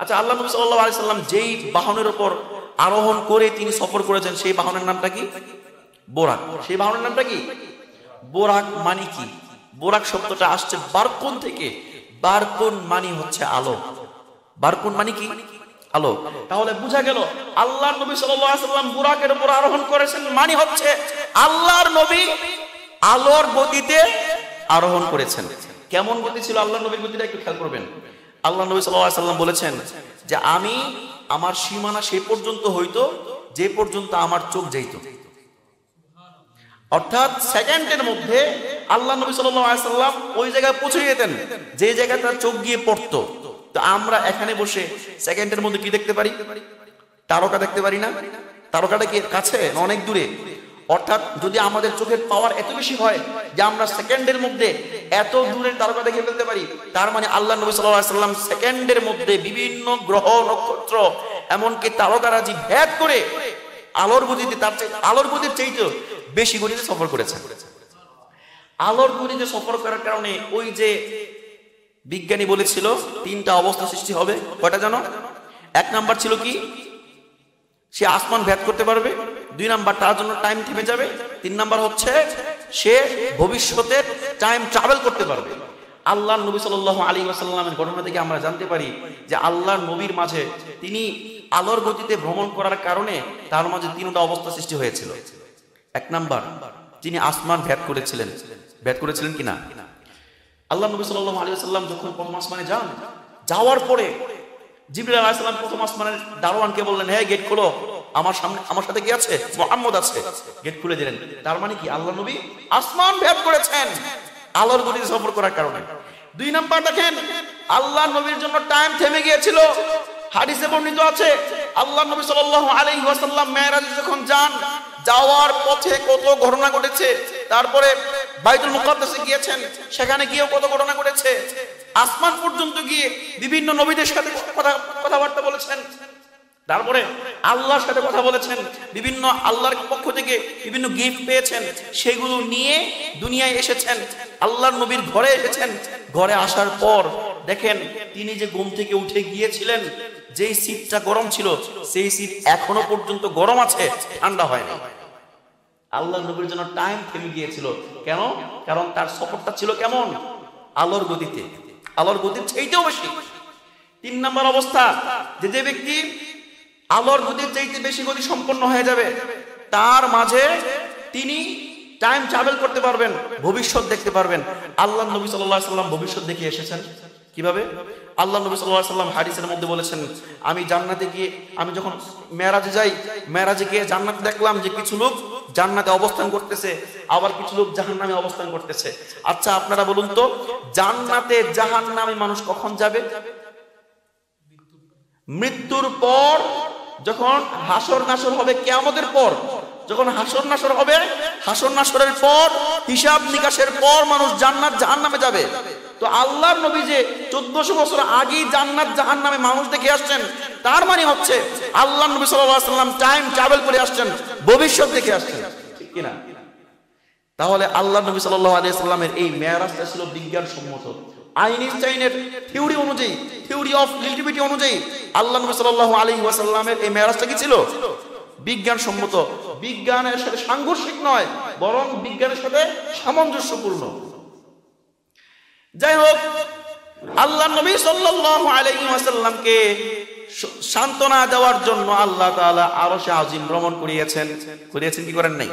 আচ্ছা, আল্লাহ নবী সাল্লাল্লাহু আলাইহি সাল্লাম যেই বাহনের উপর আরোহণ করে তিনি সফর করেছেন সেই বাহনের নামটা কি? বোরাক। সেই বাহনের নামটা কি? বোরাক। মানে কি? বোরাক শব্দটা আসছে বারকুন থেকে। বারকুন মানে হচ্ছে আলো। বারকুন মানে কি? আলো। তাহলে বোঝা গেল আল্লাহর নবী সাল্লাল্লাহু আলাইহি সাল্লাম বুরাকের উপর আরোহণ করেছেন, মানে হচ্ছে আল্লাহর নবী আলোর গতিতে আরোহণ করেছেন। কেমন গতি ছিল আল্লাহর নবীর গতিটা একটু খেয়াল করবেন। আল্লাহ নবী সাল্লাল্লাহু আলাইহি সাল্লাম বলেছেন যে আমি আমার সীমানা সেই পর্যন্ত হইতো যে পর্যন্ত আমার চোখ যাইত। অর্থাৎ সেকেন্ডের মধ্যে আল্লাহ নবী সাল্লাল্লাহু আলাইহি সাল্লাম ওই জায়গায় পৌঁছে যেতেন যে জায়গায় তার চোখ গিয়ে পড়তো। তো আমরা এখানে বসে সেকেন্ডের মধ্যে কি দেখতে পারি? তারকা দেখতে পারি না? তারকাটা কি কাছে না অনেক দূরে? অর্থাৎ যদি আমাদের চোখের পাওয়ার এত বেশি হয় যে আমরা সেকেন্ডের মধ্যে এত দূরের তারকা দেখে ফেলতে পারি, তার মানে আল্লাহ নবী সাল্লাল্লাহু আলাইহি সাল্লাম সেকেন্ডের মধ্যে বিভিন্ন গ্রহ নক্ষত্র এমনকি তারকারাজি ভেদ করে আলোর গতিতে, তার আলোর গতির চাইতে বেশি গতিতে সফর করেছেন। আলোর গতিতে সফর করার কারণে ওই যে বিজ্ঞানী বলেছিল তিনটা অবস্থা সৃষ্টি হবে, কয়টা জানো? এক নাম্বার ছিল কি? সে আসমান ভেদ করতে পারবে। দুই নাম্বার, তার জন্য টাইম থেমে যাবে। তিন নাম্বার হচ্ছে সে ভবিষ্যতের টাইম ট্রাভেল করতে পারবে। আল্লাহর নবী সাল্লাল্লাহু আলাইহি ওয়াসাল্লামের ঘটনা থেকে আমরা জানতে পারি যে আল্লাহর নবীর মাঝে তিনি আলোর গতিতে ভ্রমণ করার কারণে তার মাঝে তিনটা অবস্থা সৃষ্টি হয়েছিল। এক নাম্বার, তিনি আসমান ভেদ করেছিলেন। ভেদ করেছিলেন কিনা? আল্লাহ নবী সাল্লাল্লাহু আলাইহি ওয়াসাল্লাম যখন প্রথম আসমানে যান, যাওয়ার পরে জিবরাইল আলাইহিস সালাম প্রথম আসমানের দারোয়ানকে বললেন, হে গেট খোলো, আমার সামনে আমার সাথে কি আছে? মুহাম্মদ আছে। গেট খুলে দিলেন। তার মানে কি? আল্লাহ নবী আসমান ভেদ করেছেন আলোর গতিতে সফর করার কারণে। দুই নাম্বার দেখেন, আল্লাহ নবীর জন্য টাইম থেমে গিয়েছিল। হাদিসে বর্ণিত আছে আল্লাহ নবী সাল্লাল্লাহু আলাইহি ওয়াসাল্লাম মেরাজে যখন যান, যাওয়ার পথে কত ঘটনা ঘটেছে। তারপরে বাইতুল মুকাদ্দাসে গিয়েছেন, সেখানে গিয়েও কত ঘটনা ঘটেছে। আসমান পর্যন্ত গিয়ে বিভিন্ন নবীদের সাথে কথাবার্তা বলেছেন। তারপরে আল্লাহর সাথে কথা বলেছেন, বিভিন্ন আল্লাহর পক্ষ থেকে বিভিন্ন গিফট পেয়েছেন, সেগুলো নিয়ে দুনিয়ায় এসেছেন। আল্লাহর নবীর ঘরে এসেছেন। ঘরে আসার পর দেখেন তিনি যে ঘুম থেকে উঠে গিয়েছিলেন, যেই শীতটা গরম ছিল সেই শীত এখনো পর্যন্ত গরম আছে, ঠান্ডা হয়নি। আল্লাহর নবীর জন্য টাইম থেমে গিয়েছিল। কেন? কারণ তার সফরটা ছিল কেমন? আলোর গতিতে, আলোর গতির চাইতেও বেশি। তিন নম্বর অবস্থা, যে ব্যক্তি আলোর গতির চাইতে বেশি গতি সম্পন্ন হয়ে যাবে, তার মাঝে তিনি টাইম ট্রাভেল করতে পারবেন, ভবিষ্যৎ দেখতে পারবেন। আল্লাহ নবী সাল্লাল্লাহু আলাইহি সাল্লাম ভবিষ্যৎ দেখে এসেছেন। কিভাবে? আল্লাহ নবী সাল্লাল্লাহু আলাইহি সাল্লাম হাদিসের মধ্যে বলেছেন, আমি জান্নাতে গিয়ে, আমি যখন মেরাজে যাই, মেরাজে গিয়ে জান্নাতে দেখলাম যে কিছু লোক জান্নাতে অবস্থান করতেছে, আবার কিছু লোক জাহান্নামে অবস্থান করতেছে। আচ্ছা আপনারা বলুন তো, জান্নাতে জাহান্নামে মানুষ কখন যাবে? মৃত্যুর পর, যখন হাসর নাসর হবে, কিয়ামতের পর যখন হাসর নাসর হবে, হাসর নাসরের পর হিসাব নিকাশের পর মানুষ জান্নাত জাহান্নামে যাবে। তো আল্লাহর নবী যে 1400 বছর আগেই জান্নাত জাহান্নামে মানুষ দেখে আসছেন, তার মানে হচ্ছে আল্লাহর নবী সাল্লাল্লাহু আলাইহি ওয়াসাল্লাম টাইম ট্রাভেল করে আসছেন, ভবিষ্যৎ দেখে আসছেন, ঠিক কি না? তাহলে আল্লাহর নবী সাল্লাল্লাহু আলাইহি ওয়াসাল্লামের এই মেরাজটা ছিল বিজ্ঞানসম্মত। আইনস্টাইনের থিওরি অনুযায়ী, থিওরি অফ রিলেটিভিটি অনুযায়ী আল্লাহ নবী সাল্লাল্লাহু আলাইহি ওয়াসাল্লামের এই মেরাজটা কি ছিল? বিজ্ঞানসম্মত। বিজ্ঞানের সাথে সাংঘর্ষিক নয়, বরং বিজ্ঞানের সাথে সামঞ্জস্যপূর্ণ। যাই হোক, আল্লাহ নবী সাল্লাল্লাহু আলাইহি ওয়াসাল্লামকে সান্ত্বনা দেওয়ার জন্য আল্লাহ তাআলা আরশে আজিম ভ্রমণ করিয়েছেন। করিয়েছেন কি করেন নাই?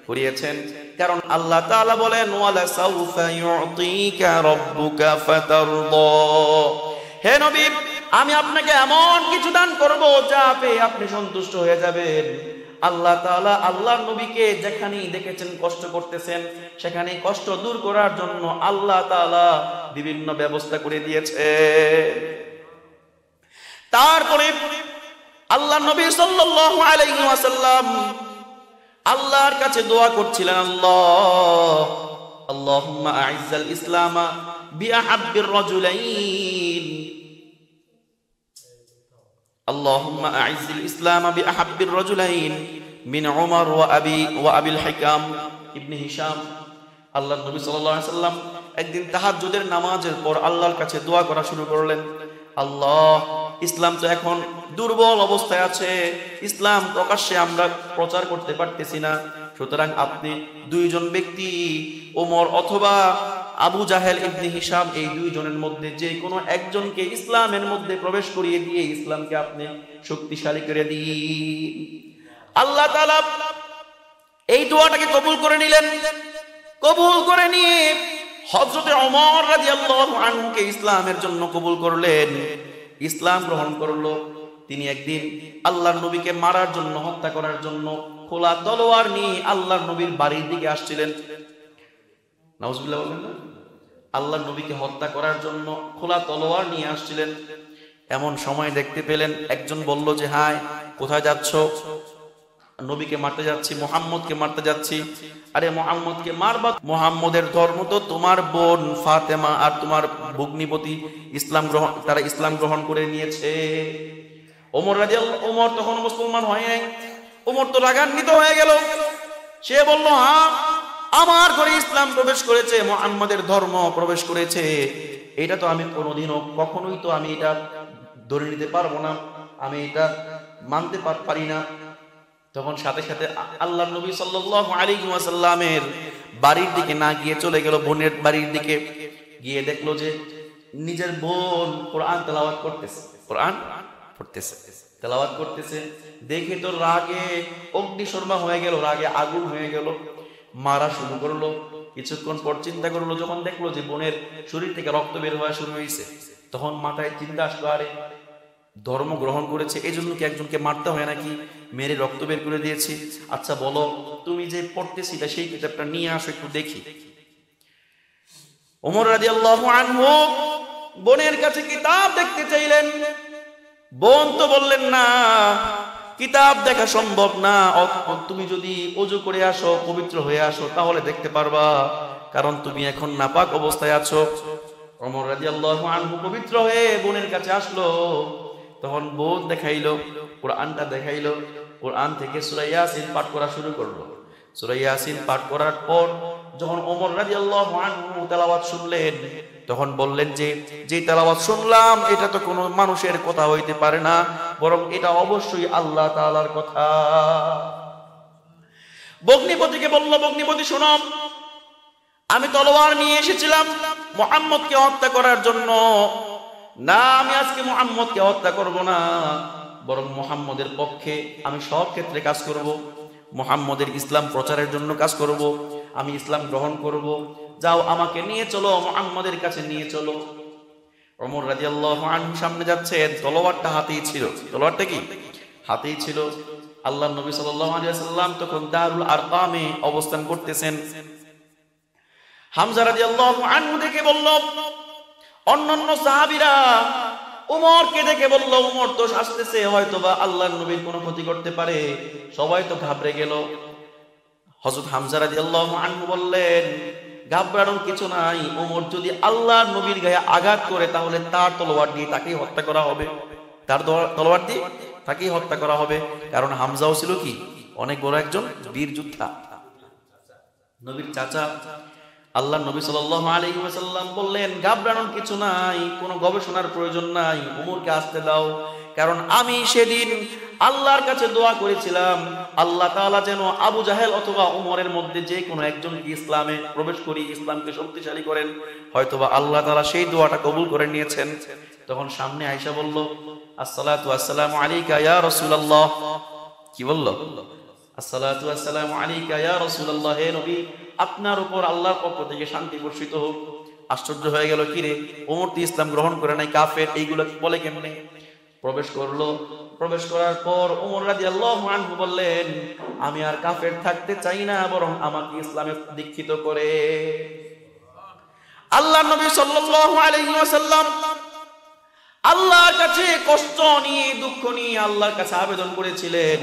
করিয়েছেন। কারণ আল্লাহ তাআলা বলেন, ওয়ালা সাউফা ইউতিকা রাব্বুকা ফাতারদা, হে নবী আমি আপনাকে এমন কিছু দান করব যা পেয়ে আপনি সন্তুষ্ট হয়ে যাবেন। আল্লাহ তাআলা আল্লাহর নবীকে যেখানেই দেখেছেন কষ্ট করতেছেন, সেখানে কষ্ট দূর করার জন্য আল্লাহ তাআলা বিভিন্ন ব্যবস্থা করে দিয়েছে। তারপরে আল্লাহ নবী সাল্লাল্লাহু আলাইহি ওয়াসাল্লাম আল্লাহর কাছে দোয়া করছিলেন, আল্লাহ আল্লাহুম্মা আইজ্জাল ইসলামা বিআহাব্বির রাজুলাইন, আল্লাহুম্মা আইজ্জিল ইসলামা বিআহাব্বির রাজুলাইন মিন উমর ওয়া আবিল হিকাম ইবনে হিশাম। আল্লাহর নবী সাল্লাল্লাহু আলাইহি ওয়াসাল্লাম একদিন তাহাজ্জুদের নামাজের পর আল্লাহর কাছে দোয়া করা শুরু করলেন, আল্লাহ ইসলাম তো এখন দুর্বল অবস্থায় আছে, ইসলাম প্রকাশ্যে আমরা প্রচার করতে পারতেছি না, সুতরাং আপনি দুইজন ব্যক্তি ওমর অথবা আবু জাহেল ইবনে হিশাম, এই দুইজনের মধ্যে যে কোনো একজনকে ইসলামের মধ্যে প্রবেশ করিয়ে দিয়ে ইসলামকে আপনি শক্তিশালী করে দিন। আল্লাহ তাআলা এই দোয়াটাকে কবুল করে নিলেন। কবুল করে নিয়ে হযরত ওমর রাদিয়াল্লাহু আনহুকে ইসলামের জন্য কবুল করলেন, ইসলাম গ্রহণ করলো। তিনি একদিন আল্লাহর নবীকে মারার জন্য, হত্যা করার জন্য খোলা তলোয়ার নিয়ে আল্লাহর নবীর বাড়ির দিকে আসছিলেন। নাউজুবিল্লাহ বলেন না? আল্লাহর নবীকে হত্যা করার জন্য খোলা তলোয়ার নিয়ে আসছিলেন। এমন সময় দেখতে পেলেন, একজন বলল যে, হায় কোথায় যাচ্ছ? নবীকে মারতে যাচ্ছি, মুহাম্মদকে মারতে যাচ্ছি। আরে মুহাম্মদকে মারবা? মুহাম্মদের ধর্ম তো তোমার বোন ফাতেমা আর তোমার ভগ্নিপতি তারা ইসলাম গ্রহণ করে নিয়েছে। ওমর তখন মুসলমান হয় নাই। ওমর তো রাগান্বিত হয়ে গেল। সে বলল, হ্যাঁ আমার ঘরে ইসলাম প্রবেশ করেছে, মুহাম্মদের ধর্ম প্রবেশ করেছে, এটা তো আমি কোনোদিনও কখনোই তো আমি এটা ধরে নিতে পারবো না, আমি এটা মানতে পারি না। তখন সাথে সাথে আল্লাহর নবী সাল্লাল্লাহু আলাইহি ওয়াসাল্লামের বাড়ির দিকে না গিয়ে চলে গেল বোনের বাড়ির দিকে। গিয়ে দেখলো যে নিজের বোন কোরআন তেলাওয়াত করতেছে, কোরআন পড়তেছে, তেলাওয়াত করতেছে। দেখে তো রাগে অগ্নিশর্মা হয়ে গেল, রাগে আগুন হয়ে গেল, মারা শুরু করলো। কিছুক্ষণ পর চিন্তা করলো, যখন দেখলো যে বোনের শরীর থেকে রক্ত বের হওয়া শুরু হয়েছে, তখন মাথায় চিন্তা আসলো, আরে ধর্ম গ্রহণ করেছে এই জন্য কি একজনকে মারতে হয় নাকি? মেরে রক্ত বের করে দিয়েছি। আচ্ছা বলো, তুমি যে পড়তেছিলে সেই কিতাবটা নিয়ে আসো একটু দেখি। ওমর রাদিয়াল্লাহু আনহু বোনের কাছে কিতাব দেখতে চাইলেন। বোন তো বললেন, না কিতাব দেখা সম্ভব না, তুমি যদি ওযু করে আসো, পবিত্র হয়ে আসো, তাহলে দেখতে পারবা, কারণ তুমি এখন নাপাক অবস্থায় আছো। ওমর রাদিয়াল্লাহু আনহু পবিত্র হয়ে বোনের কাছে আসলো। তখন বোন দেখাইলো, কোরআনটা দেখাইলো। কোরআন থেকে সূরা ইয়াসিন পাঠ করা শুরু করলো। সূরা ইয়াসিন পাঠ করার পর যখন ওমর রাদিয়াল্লাহু আনহু তেলাওয়াত শুনলেন, তখন বললেন যে তেলাওয়াত শুনলাম এটা তো কোনো মানুষের কথা হইতে পারে না, বরং এটা অবশ্যই আল্লাহ তাআলার কথা। ভগ্নিপতিকে বলল, ভগ্নিপতি শোনো, আমি তলোয়ার নিয়ে এসেছিলাম মুহাম্মদকে হত্যা করার জন্য। না, আমি আজকে মুহাম্মদকে হত্যা করব না, বরং মুহাম্মদের পক্ষে আমি সব ক্ষেত্রে কাজ করব, মুহাম্মদের ইসলাম প্রচারের জন্য কাজ করব, আমি ইসলাম গ্রহণ করব। যাও আমাকে নিয়ে চলো, মুহাম্মদের কাছে নিয়ে চলো। ওমর রাদিয়াল্লাহু আনহু সামনে যাচ্ছেন, তলোয়ারটা হাতেই ছিল। তলোয়ারটা কি হাতেই ছিল। আল্লাহর নবী সাল্লাল্লাহু আলাইহি ওয়াসাল্লাম তখন দারুল আরকামে অবস্থান করতেছেন। হামজা রাদিয়াল্লাহু আনহু দেখে বলল, অন্যান্য সাহাবীরা উমরকে দেখে বলল, উমর তো আসতেছে, হয়তোবা আল্লাহর নবীর কোনো ক্ষতি করতে পারে। সবাই তো ঘাবড়ে গেল। হযরত হামজা রাদিয়াল্লাহু আনহু বললেন, ঘাবড়ানোর কিছু নাই, উমর যদি আল্লাহর নবীর গায়ে আঘাত করে তাহলে তার তলোয়ার দিয়ে তাকেই হত্যা করা হবে, তার তলোয়ার দিয়ে তাকেই হত্যা করা হবে। কারণ হামজাও ছিল কি অনেক বড় একজন বীর যোদ্ধা, নবীর চাচা। আল্লাহর নবী সাল্লাল্লাহু আলাইহি ওয়াসাল্লাম বললেন, ঘাবড়ানোর কিছু নাই, কোনো গবেষণার প্রয়োজন নাই, উমরকে আসতে দাও। কারণ আমি সেদিন আল্লাহর কাছে দোয়া করেছিলাম, আল্লাহ তাআলা যেন আবু জাহেল অথবা উমরের মধ্যে যে কোনো একজনকে ইসলামে প্রবেশ করি, ইসলামকে শক্তিশালী করেন। হয়তোবা আল্লাহ তাআলা সেই দোয়াটা কবুল করে নিয়েছেন। তখন সামনে আয়েশা বলল, আসসালাতু ওয়াসসালামু আলাইকা ইয়া রাসূলুল্লাহ। কি বলল? আসসালাতু ওয়াসসালামু আলাইকা ইয়া রাসূলুল্লাহ, হে নবী আপনার উপর আল্লাহর পক্ষ থেকে শান্তি বর্ষিত হোক। আশ্চর্য হয়ে গেল, কি রে ওমর তো ইসলাম গ্রহণ করে নাই, কাফের, এইগুলো বলে কেমনে? প্রবেশ করলো। প্রবেশ করার পর ওমর রাদিয়াল্লাহু আনহু বললেন, আমি আর কাফের থাকতে চাই না, বরং আমাকে ইসলামে দীক্ষিত করে। আল্লাহর নবী সাল্লাল্লাহু আলাইহি ওয়াসাল্লাম আল্লাহর কাছে কষ্ট নিয়ে, দুঃখ নিয়ে আল্লাহর কাছে আবেদন করেছিলেন,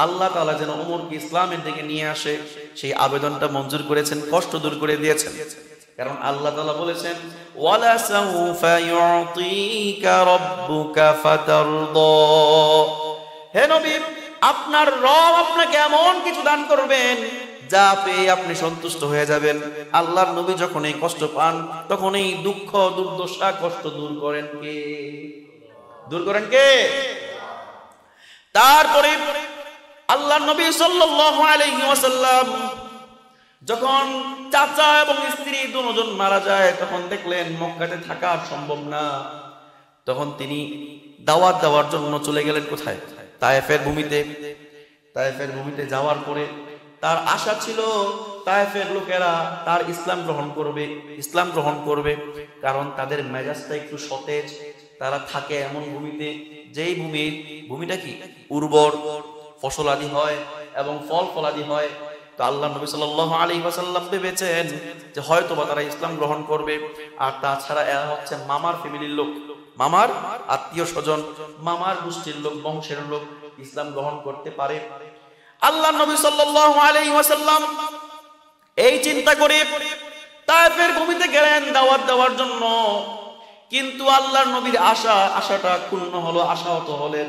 আল্লাহ তাআলা যেন ওমরকে ইসলামের দিকে নিয়ে আসে, সেই আবেদনটা মঞ্জুর করেছেন, কষ্ট দূর করে দিয়েছেন। কারণ আল্লাহ তাআলা বলেছেন, ওয়ালা সাউফা ইউতিকা রাব্বুকা ফাতারদা, হে নবী আপনার রব আপনাকে এমন কিছু দান করবেন যা পেয়ে আপনি সন্তুষ্ট হয়ে যাবেন। আল্লাহর নবী যখন এই কষ্ট পান তখন এই দুঃখ দুর্দশা কষ্ট দূর করেন কে? দূর করেন কে? তারপরে আল্লাহর নবী সাল্লাল্লাহু আলাইহি ওয়াসাল্লাম যখন চাচা এবং স্ত্রী দুজন মারা যায় তখন দেখলেন মক্কাতে থাকা সম্ভব না। তখন তিনি দাওয়াত দেওয়ার জন্য চলে গেলেন কোথায়? তায়েফের ভূমিতে। তায়েফের ভূমিতে যাওয়ার পরে তার আশা ছিল তায়েফের লোকেরা তার ইসলাম গ্রহণ করবে, কারণ তাদের মেজাজটা একটু সতেজ। তারা থাকে এমন ভূমিতে যেই ভূমিটা কি উর্বর, ফসলাদি হয় এবং ফল ফলাদি হয়। তো আল্লাহ নবী সাল্লাল্লাহু আলাইহি ওয়াসাল্লাম ভেবেছেন যে হয়তো বা তারা ইসলাম গ্রহণ করবে। আর তাছাড়া এরা হচ্ছে মামার ফ্যামিলির লোক, মামার আত্মীয় স্বজন, মামার গোষ্ঠীর লোক, বংশের লোক, ইসলাম গ্রহণ করতে পারে। আল্লাহ নবী সাল্লাল্লাহু আলাইহি ওয়াসাল্লাম এই চিন্তা করে তায়েফের ভূমিতে গেলেন দাওয়াত দেওয়ার জন্য। কিন্তু আল্লাহর নবীর আশাটা ক্ষুণ্ণ হলো, আশাহত হলেন।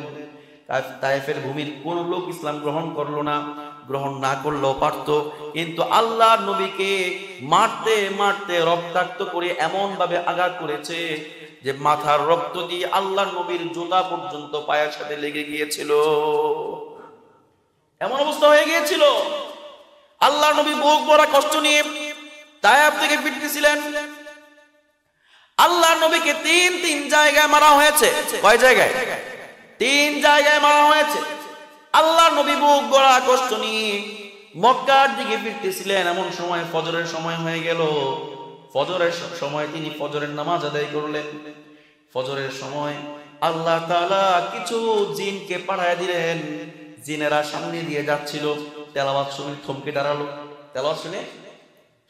তায়েফের ভূমির কোন লোক ইসলাম গ্রহণ করলো না। গ্রহণ না করলেও পারত, কিন্তু আল্লাহর নবীকে মারতে মারতে রক্তাক্ত করে এমন ভাবে আঘাত করেছে যে মাথার রক্ত দিয়ে আল্লাহর নবীর জুতা পর্যন্ত পায়ের সাথে লেগে গিয়েছিল। এমন অবস্থা হয়ে গিয়েছিল। আল্লাহর নবী বুক ভরা কষ্ট নিয়ে তায়েফ থেকে ফিরতেছিলেন। আল্লাহর নবীকে তিন জায়গায় মারা হয়েছে। কয় জায়গায়? 3 জায়গায় মারা হয়েছে। আল্লাহর নবী বুক ভরা কষ্ট নিয়ে মক্কার দিকে ফিরতেছিলেন। এমন সময় ফজরের সময় হয়ে গেল। ফজরের সময় তিনি ফজরের নামাজ আদায় করলেন। ফজরের সময় আল্লাহ তাআলা কিছু জিনকে পাঠায় দিলেন। জিনেরা সামনে দিয়ে যাচ্ছিল, তেলাওয়াত শুনে থমকে দাঁড়ালো। তেলাওয়াত শুনে,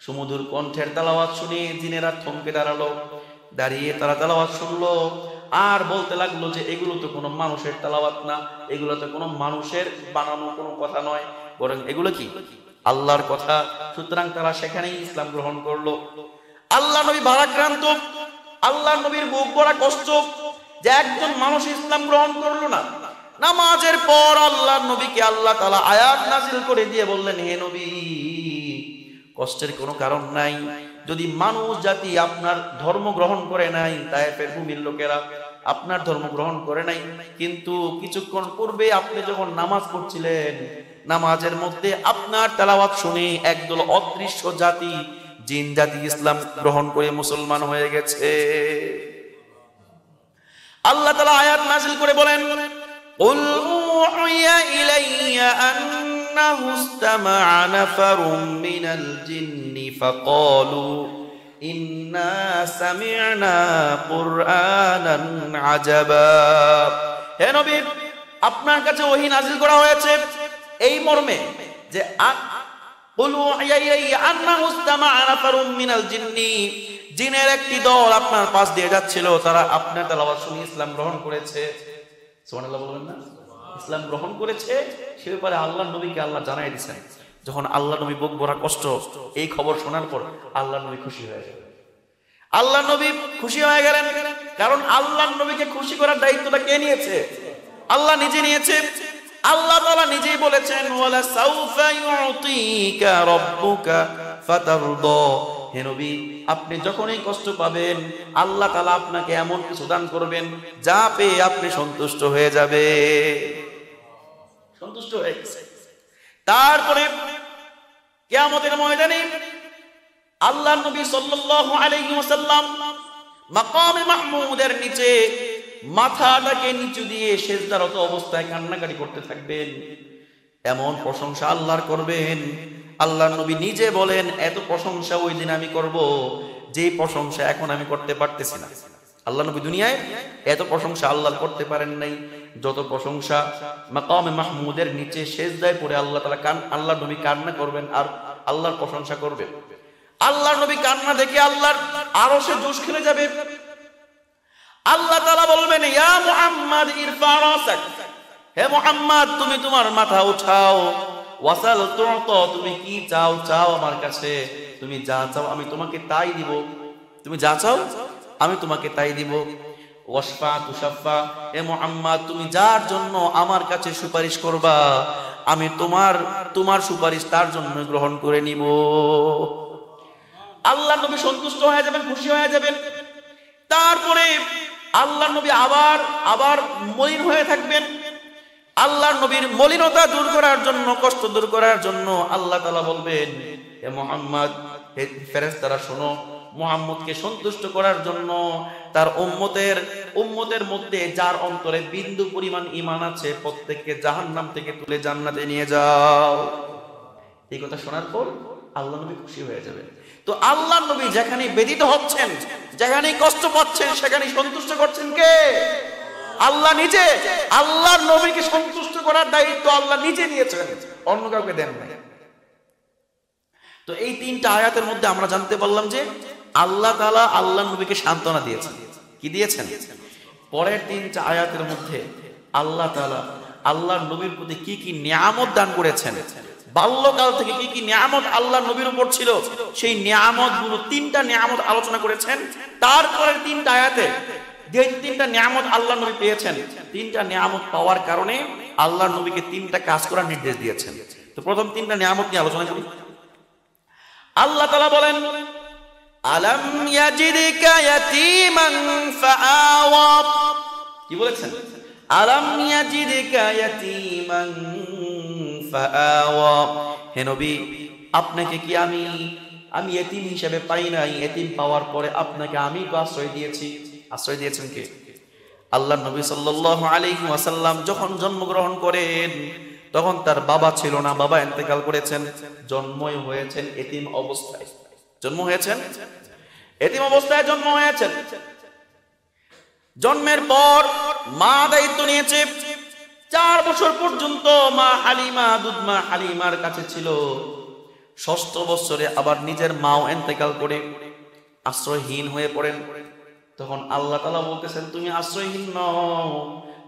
সুমধুর কণ্ঠের তেলাওয়াত শুনে জিনেরা থমকে দাঁড়ালো। দাঁড়িয়ে তারা তেলাওয়াত শুনলো আর বলতে লাগলো যে এগুলো তো কোনো মানুষের তেলাওয়াত না, এগুলো তো কোনো মানুষের বানানো কোনো কথা নয়, বরং এগুলো কি আল্লাহর কথা। সুতরাং তারা সেখানেই ইসলাম গ্রহণ করলো। আল্লাহ নবী ভারাক্রান্ত, আল্লাহ নবীর বুক ভরা কষ্ট যে একজন মানুষ ইসলাম গ্রহণ করলো না। নামাজের পর আল্লাহর নবীকে আল্লাহ তাআলা আয়াত নাযিল করে দিয়ে বললেন, হে নবী কষ্টের কোনো কারণ নাই। যদি মানুষ জাতি আপনার ধর্ম গ্রহণ করে নাই, তায়েফের ভূমির লোকেরা আপনার ধর্ম গ্রহণ করে নাই, কিন্তু কিছুক্ষণ পূর্বে আপনি যখন নামাজ পড়ছিলেন, নামাজের মধ্যে আপনার তেলাওয়াত শুনে একদল অদৃশ্য জাতি, জিন জাতি ইসলাম গ্রহণ করে মুসলমান হয়ে গেছে। আল্লাহ তাআলা আয়াত নাযিল করে বলেন, قل أوحي إلي أنه استمع نفر من الجن فقالوا إنا سمعنا قرآنا عجبا। হে নবী আপনার কাছে ওহী নাযিল করা হয়েছে এই মর্মে যে قل أوحي إلي أنه استمع نفر من الجن, জিনের একটি দল আপনার পাশ দিয়ে যাচ্ছিল, তারা আপনার তেলাওয়াত শুনে ইসলাম গ্রহণ করেছে। সুবহানাল্লাহ বলবেন না? ইসলাম গ্রহণ করেছে, সে ব্যাপারে আল্লাহর নবীকে আল্লাহ জানাই দিয়েছেন। যখন আল্লাহ নবী বুক ভরা কষ্ট এই খবর শোনার পর আল্লাহর নবী খুশি হয়ে গেলেন। আল্লাহর নবী খুশি হয়ে গেলেন, কারণ আল্লাহর নবীকে খুশি করার দায়িত্বটা কে নিয়েছে? আল্লাহ নিজে নিয়েছে। আল্লাহ তাআলা নিজেই বলেছেন, ওয়ালা সাউফা ইউতিকা রাব্বুকা ফাতারদা। হে নবী আপনি যখনই কষ্ট পাবেন আল্লাহ তাআলা আপনাকে এমন কিছু দান করবেন যা পেয়ে আপনি সন্তুষ্ট হয়ে যাবে। সন্তুষ্ট হয়ে গেছে। তারপরে কিয়ামতের ময়দানে আল্লাহর নবী সাল্লাল্লাহু আলাইহি ওয়াসাল্লাম মাকামে মাহমুদের নিচে মাথাটাকে নিচু দিয়ে সিজদারত অবস্থায় কান্নাকাটি করতে থাকবেন। এমন প্রশংসা আল্লাহর করবেন, আল্লাহর নবী নিজে বলেন এত প্রশংসা ওই দিন আমি করব যে প্রশংসা এখন আমি করতে পারতেছি না। আল্লাহ নবী দুনিয়ায় এত প্রশংসা আল্লাহর করতে পারেন নাই যত প্রশংসা মাকামে মাহমুদের নিচে সিজদায় পড়ে আল্লাহ তাআলা আল্লাহর নবী কান্না করবেন আর আল্লাহর প্রশংসা করবেন। আল্লাহর নবী কান্না দেখে আল্লাহর আরশে জোশ খেলে যাবে। আল্লাহ তাআলা বলবেন, ইয়া মুহাম্মদ ইরফা রাসাক, হে মুহাম্মদ তুমি তোমার মাথা উঠাও, ওয়াসাল তু'তা, তুমি কি চাও চাও আমার কাছে, তুমি যা চাও আমি তোমাকে তাই দিব, তুমি যা চাও আমি তোমাকে তাই দিব। ওয়াশফা তুশাফা, হে মুহাম্মদ তুমি যার জন্য আমার কাছে সুপারিশ করবা আমি তোমার সুপারিশ তার জন্য গ্রহণ করে নিব। আল্লাহ নবী সন্তুষ্ট হয়ে যাবেন, খুশি হয়ে যাবেন। তারপরে আল্লাহ নবী আবার মলিন হয়ে থাকবেন। আল্লাহ নবীর মলিনতা দূর করার জন্য, কষ্ট দূর করার জন্য আল্লাহ তাআলা বলবেন, হে মুহাম্মদ, হে ফেরেশতারা শোনো, মুহাম্মদকে সন্তুষ্ট করার জন্য তার উম্মতের মধ্যে যার অন্তরে বিন্দু পরিমাণ ঈমান আছে প্রত্যেককে জাহান্নাম থেকে তুলে জান্নাতে নিয়ে যাও। এই কথা শোনার পর আল্লাহ নবী খুশি হয়ে যাবেন। তো আল্লাহ নবী যেখানে ব্যথিত হচ্ছেন, যেখানে কষ্ট পাচ্ছেন, সেখানে সন্তুষ্ট করছেন কে? আল্লাহ নিজে। আল্লাহ নবীকে সন্তুষ্ট করার দায়িত্ব আল্লাহ নিজে নিয়েছেন, অন্য কাউকে দেন নাই। তো এই তিনটা আয়াতের মধ্যে আমরা জানতে পারলাম যে আল্লাহ তাআলা আল্লাহ নবীকে সান্ত্বনা দিয়েছেন। কি দিয়েছেন? পরের তিনটা আয়াতের মধ্যে আল্লাহ তাআলা আল্লাহ নবীর প্রতি কি কি নিয়ামত দান করেছেন, বাল্যকাল থেকে কি কি নিয়ামত আল্লাহ নবীর উপর ছিল, সেই নিয়ামত গুলো তিনটা নিয়ামত আলোচনা করেছেন। তারপরের তিনটা আয়াতে যে তিনটা নিয়ামত আল্লাহ নবী পেয়েছেন, তিনটা নিয়ামত পাওয়ার কারণে আল্লাহ নবীকে তিনটা কাজ করার নির্দেশ দিয়েছেন। তো প্রথম তিনটা নিয়ামত নিয়ে আলোচনা করি। আল্লাহ তাআলা বলেন, আলাম ইয়াজিদকা ইয়াতীমান ফাআওয়া। কি বলেছেন? আলাম ইয়াজিদকা ইয়াতীমান ফাআওয়া। হে নবী, আপনাকে কি আমি এতিম হিসেবে পাই নাই? এতিম পাওয়ার পরে আপনাকে আমি তো আশ্রয় দিয়েছি। আশ্রয় দিয়েছেন কে? আল্লাহ নবী সাল্লাল্লাহু আলাইহি ওয়াসাল্লাম যখন জন্মগ্রহণ করেন তখন তার বাবা ছিল না, বাবা ইন্তেকাল করেছেন। জন্মই হয়েছেন এতিম অবস্থায়, জন্ম হয়েছেন এতিম অবস্থায় জন্ম হয়েছেন। জন্মের পর মা দায়িত্ব নিয়েছে। 4 বছর পর্যন্ত মা হালিমা, দুধমা হালিমার কাছে ছিল। 6ষ্ঠ বছরে আবার নিজের মাও ইন্তেকাল করে আশ্রয়হীন হয়ে পড়েন। তখন আল্লাহ তাআলা বলতেছেন, তুমি আশ্রয়হীন নও,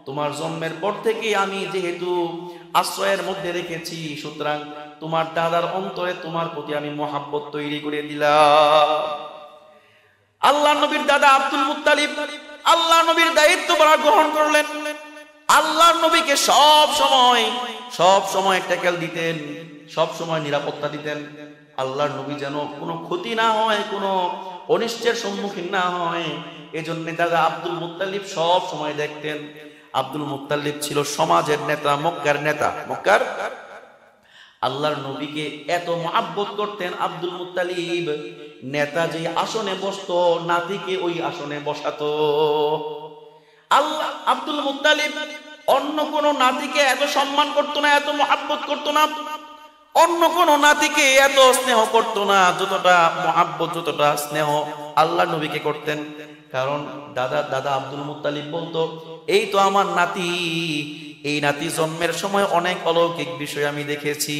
তোমার জন্মের পর থেকে আমি যেহেতু আশ্রয়ের মধ্যে রেখেছি, সুতরাং তোমার দাদার অন্তরে তোমার প্রতি আমি মহাব্বত তৈরি করে দিলাম। আল্লাহ নবীর দাদা আব্দুল মুত্তালিব আল্লাহ নবীর দায়িত্ব গ্রহণ করলেন। আল্লাহ নবীকে সব সময় ট্যাকেল দিতেন, সব সময় নিরাপত্তা দিতেন। আল্লাহর নবী যেন কোনো ক্ষতি না হয়, কোনো অনিষ্টের সম্মুখীন না হয়, এজন্য দাদা আব্দুল মুত্তালিব সব সময় দেখতেন। আব্দুল মুত্তালিব ছিল সমাজের নেতা, মক্কার নেতা। মক্কার আল্লাহর নবীকে এত মহব্বত করতেন আব্দুল মুত্তালিব, নেতা যে আসনে বসতো নাতিকে ওই আসনে বসাতো। আব্দুল মুত্তালিব অন্য কোন নাতিকে এত সম্মান করতো না, এত মহব্বত করতো না, অন্য কোন নাতিকে এত স্নেহ করতো না যতটা মহব্বত, যতটা স্নেহ আল্লাহর নবীকে করতেন। কারণ দাদা আব্দুল মুত্তালিব বলতো, এই তো আমার নাতি, এই নাতি জন্মের সময় অনেক অলৌকিক বিষয় আমি দেখেছি।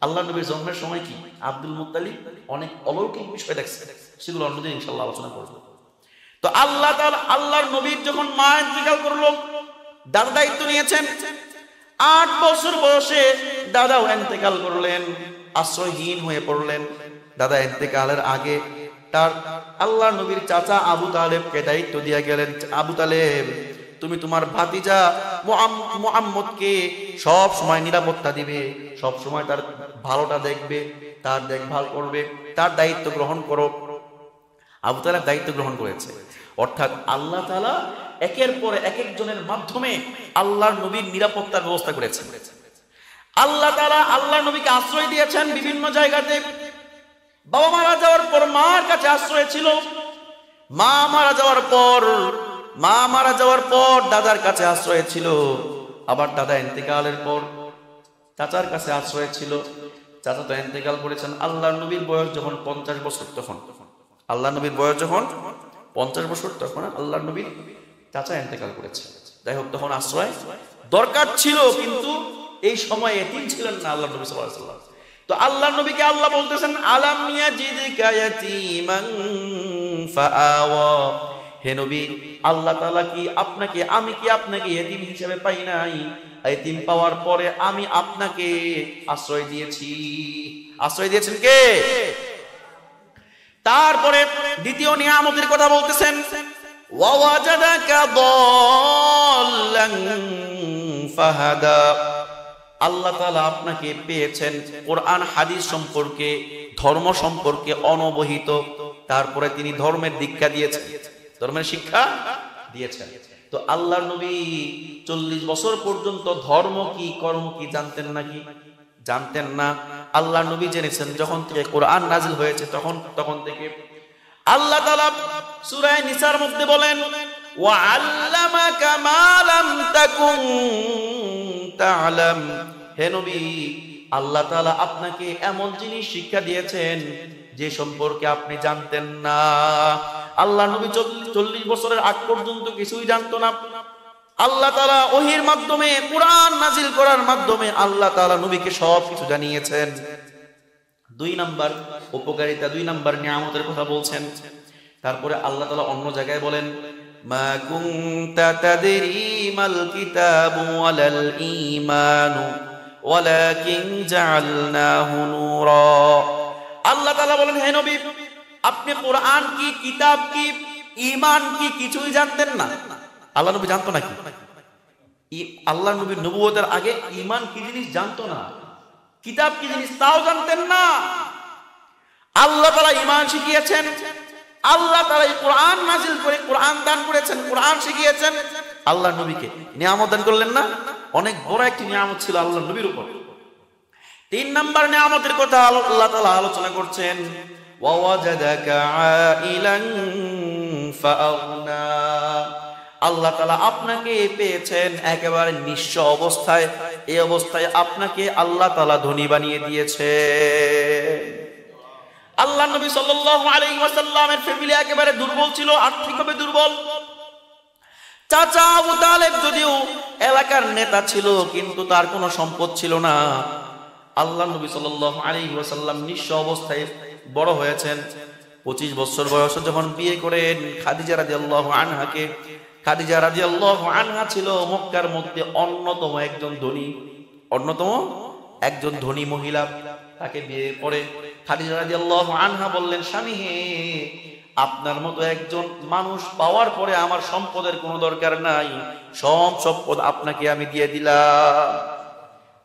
আল্লাহ নবীর জন্মের সময় কি আব্দুল মুত্তালিব অনেক অলৌকিক বিষয় দেখছে, সেগুলো অন্যদিন ইনশাআল্লাহ আলোচনা করব। তো আল্লাহ তাআলা আল্লাহর নবীর যখন মা ইন্তেকাল করলো, দাদা দায়িত্ব নিয়েছেন। 8 বছর বয়সে দাদাও ইন্তেকাল করলেন, আশ্রয়হীন হয়ে পড়লেন। দাদা ইন্তেকালের আগে তার আল্লাহর নবীর চাচা আবু তালেবকে দায়িত্ব দিয়ে গেলেন, আবু তালেব তুমি তোমার ভাতিজা মুহাম্মদকে সব সময় নিরাপত্তা দিবে, সব সময় তার ভালোটা দেখবে, তার দেখভাল করবে, তার দায়িত্ব গ্রহণ করো। আবু তালেব দায়িত্ব গ্রহণ করেছে। অর্থাৎ আল্লাহ তাআলা একের পর এক একজনের মাধ্যমে আল্লাহর নবীর নিরাপত্তার ব্যবস্থা করেছেন। আল্লাহ তাআলা আল্লাহর নবীকে আশ্রয় দিয়েছেন বিভিন্ন জায়গাতে। বাবা মারা যাওয়ার পর মার কাছে আশ্রয় ছিল, মা মারা যাওয়ার পর দাদার কাছে আশ্রয় ছিল, আবার দাদা ইন্তেকালের পর চাচার কাছে আশ্রয় ছিল। চাচা তো ইন্তেকাল করেছেন। আল্লাহর নবীর বয়স যখন 50 বছর, তখন আল্লাহর নবীর বয়স যখন 50 বছর, তখন আল্লাহর নবীর চাচা ইন্তেকাল করেছে। যাই হোক, তখন আশ্রয় দরকার ছিল, কিন্তু এই সময় এতিম ছিলেন না আল্লাহর নবী সাল্লাল্লাহু আলাইহি ওয়াসাল্লাম। তো আল্লাহর নবীকে আল্লাহ বলতেছেন, আলাম ইয়াজিদকা ইয়াতীমান ফাআওয়া। হে নবী, আল্লাহ তাআলা কি আপনাকে, আমি কি আপনাকে ইতিম হিসেবে পাই নাই? ইতিম পাওয়ার পরে আমি আপনাকে আশ্রয় দিয়েছি। আশ্রয় দিয়েছেন কে? তারপরে দ্বিতীয় নিয়ামতের কথা বলতেছেন, ওয়াওয়াজাদাকা দাল্লান ফাহাদা। আল্লাহ তাআলা আপনাকে পেয়েছেন কোরআন হাদিস সম্পর্কে, ধর্ম সম্পর্কে অনবহিত, তারপরে তিনি ধর্মের দীক্ষা দিয়েছেন, ধর্মের শিক্ষা দিয়েছেন। তো আল্লাহর নবী 40 বছর পর্যন্ত ধর্ম কি কর্ম কি জানতেন নাকি? জানতেন না। আল্লাহ নবী জেনেছেন যখন থেকে কোরআন নাজিল হয়েছে, তখন থেকে। আল্লাহ তাআলা সূরা নিসার মধ্যে বলেন, ওয়া আল্লামাকা মা লাম তাকুন তা'লাম। হে নবী, আল্লাহ তাআলা আপনাকে এমন জিনিস শিক্ষা দিয়েছেন যে সম্পর্কে আপনি জানতেন না। আল্লাহ নবী 40 বছরের আগ পর্যন্ত কিছুই জানতো না। আল্লাহ তাআলা ওহীর মাধ্যমে, কোরআন নাজিল করার মাধ্যমে আল্লাহ তাআলা নবীকে সব কিছু জানিয়েছেন। 2 নাম্বার উপকারিতা, 2 নাম্বার নিয়ামতের কথা বলছেন। তারপরে আল্লাহ তাআলা অন্য জায়গায় বলেন, মা কুনতা তাদরি মাল কিতাবু ওয়ালাল ঈমানু ওয়ালাকিন জাআলনাহু নূরা। আল্লাহ তাআলা বলেন, হে নবী, আপনি কোরআন কি, কিতাব কি, ঈমান কি কিছুই জানতেন না। আল্লাহ নবী জানতো নাকি? আল্লাহ নবীর নবুয়তের আগে ঈমান কি জিনিস জানতো না, কিতাব কি জিনিস তাও জানতেন না। আল্লাহ তাআলা ঈমান শিখিয়েছেন, আল্লাহ তাআলা কোরআন নাজিল করে কোরআন দান করেছেন, কোরআন শিখিয়েছেন। আল্লাহ নবীকে নিয়ামত দান করলেন না? অনেক বড় একটি নিয়ামত ছিল আল্লাহ নবীর উপর। 3 নাম্বার নিয়ামতের কথা আল্লাহ তাআলা আলোচনা করছেন, ওয়া ওয়াজাদাকা আইলান ফাআগনা। আল্লাহ তাআলা আপনাকে পেয়েছেন একেবারে নিঃস্ব অবস্থায়। এই অবস্থায় আপনাকে আল্লাহ তাআলা ধনী বানিয়ে দিয়েছে। আল্লাহ নবী সাল্লাল্লাহু আলাইহি ওয়াসাল্লামের ফ্যামিলি একেবারে দুর্বল ছিল, আর্থিকভাবে দুর্বল। চাচা আবু তালেব যদিও এলাকার নেতা ছিল, কিন্তু তার কোনো সম্পদ ছিল না। আল্লাহ নবী সাল্লাল্লাহু আলাইহি ওয়াসাল্লাম নিঃস্ব অবস্থায় বড় হয়েছেন। 25 বছর বয়সে যখন বিয়ে করেন খাদিজা রাদিয়াল্লাহু আনহাকে, খাদিজা রাদিয়াল্লাহু আনহা ছিল মক্কার মধ্যে অন্যতম একজন ধনী মহিলা। তাকে বিয়ে করে খাদিজা রাদিয়াল্লাহু আনহা বললেন, স্বামী হে, আপনার মতো একজন মানুষ পাওয়ার পরে আমার সম্পদের কোনো দরকার নাই, সব সম্পদ আপনাকে আমি দিয়ে দিলাম।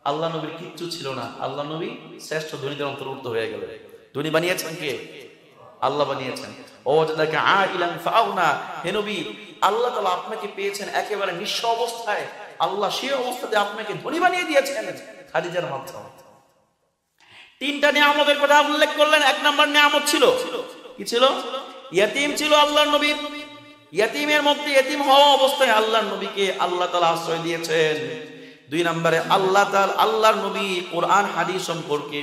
আল্লাহ নবীর কিচ্ছু ছিল না, আল্লাহ নবী শ্রেষ্ঠ ধনীদের অন্তর্ভুক্ত হয়ে গেল। ধনী বানিয়েছেন কে? আল্লাহ বানিয়েছেন। ওয়াজাদাকা আইলান ফাআগনা। হে নবী, আল্লাহ তাআলা আপনাকে পেয়েছেন একেবারে নিঃস্ব অবস্থায়, আল্লাহ সেই অবস্থাতে আপনাকে ধনী বানিয়ে দিয়েছেন খাদিজার মাধ্যমে। 3টা নিয়ামতের কথা উল্লেখ করলেন। 1 নাম্বার নিয়ামত ছিল, কি ছিল? ইয়তীম ছিল আল্লাহর নবী। ইয়তীমের মধ্যে ইয়তীম হওয়া অবস্থায় আল্লাহর নবীকে আল্লাহ তাআলা আশ্রয় দিয়েছেন। 2 নম্বরে আল্লাহর নবী কোরআন হাদিস সম্পর্কে,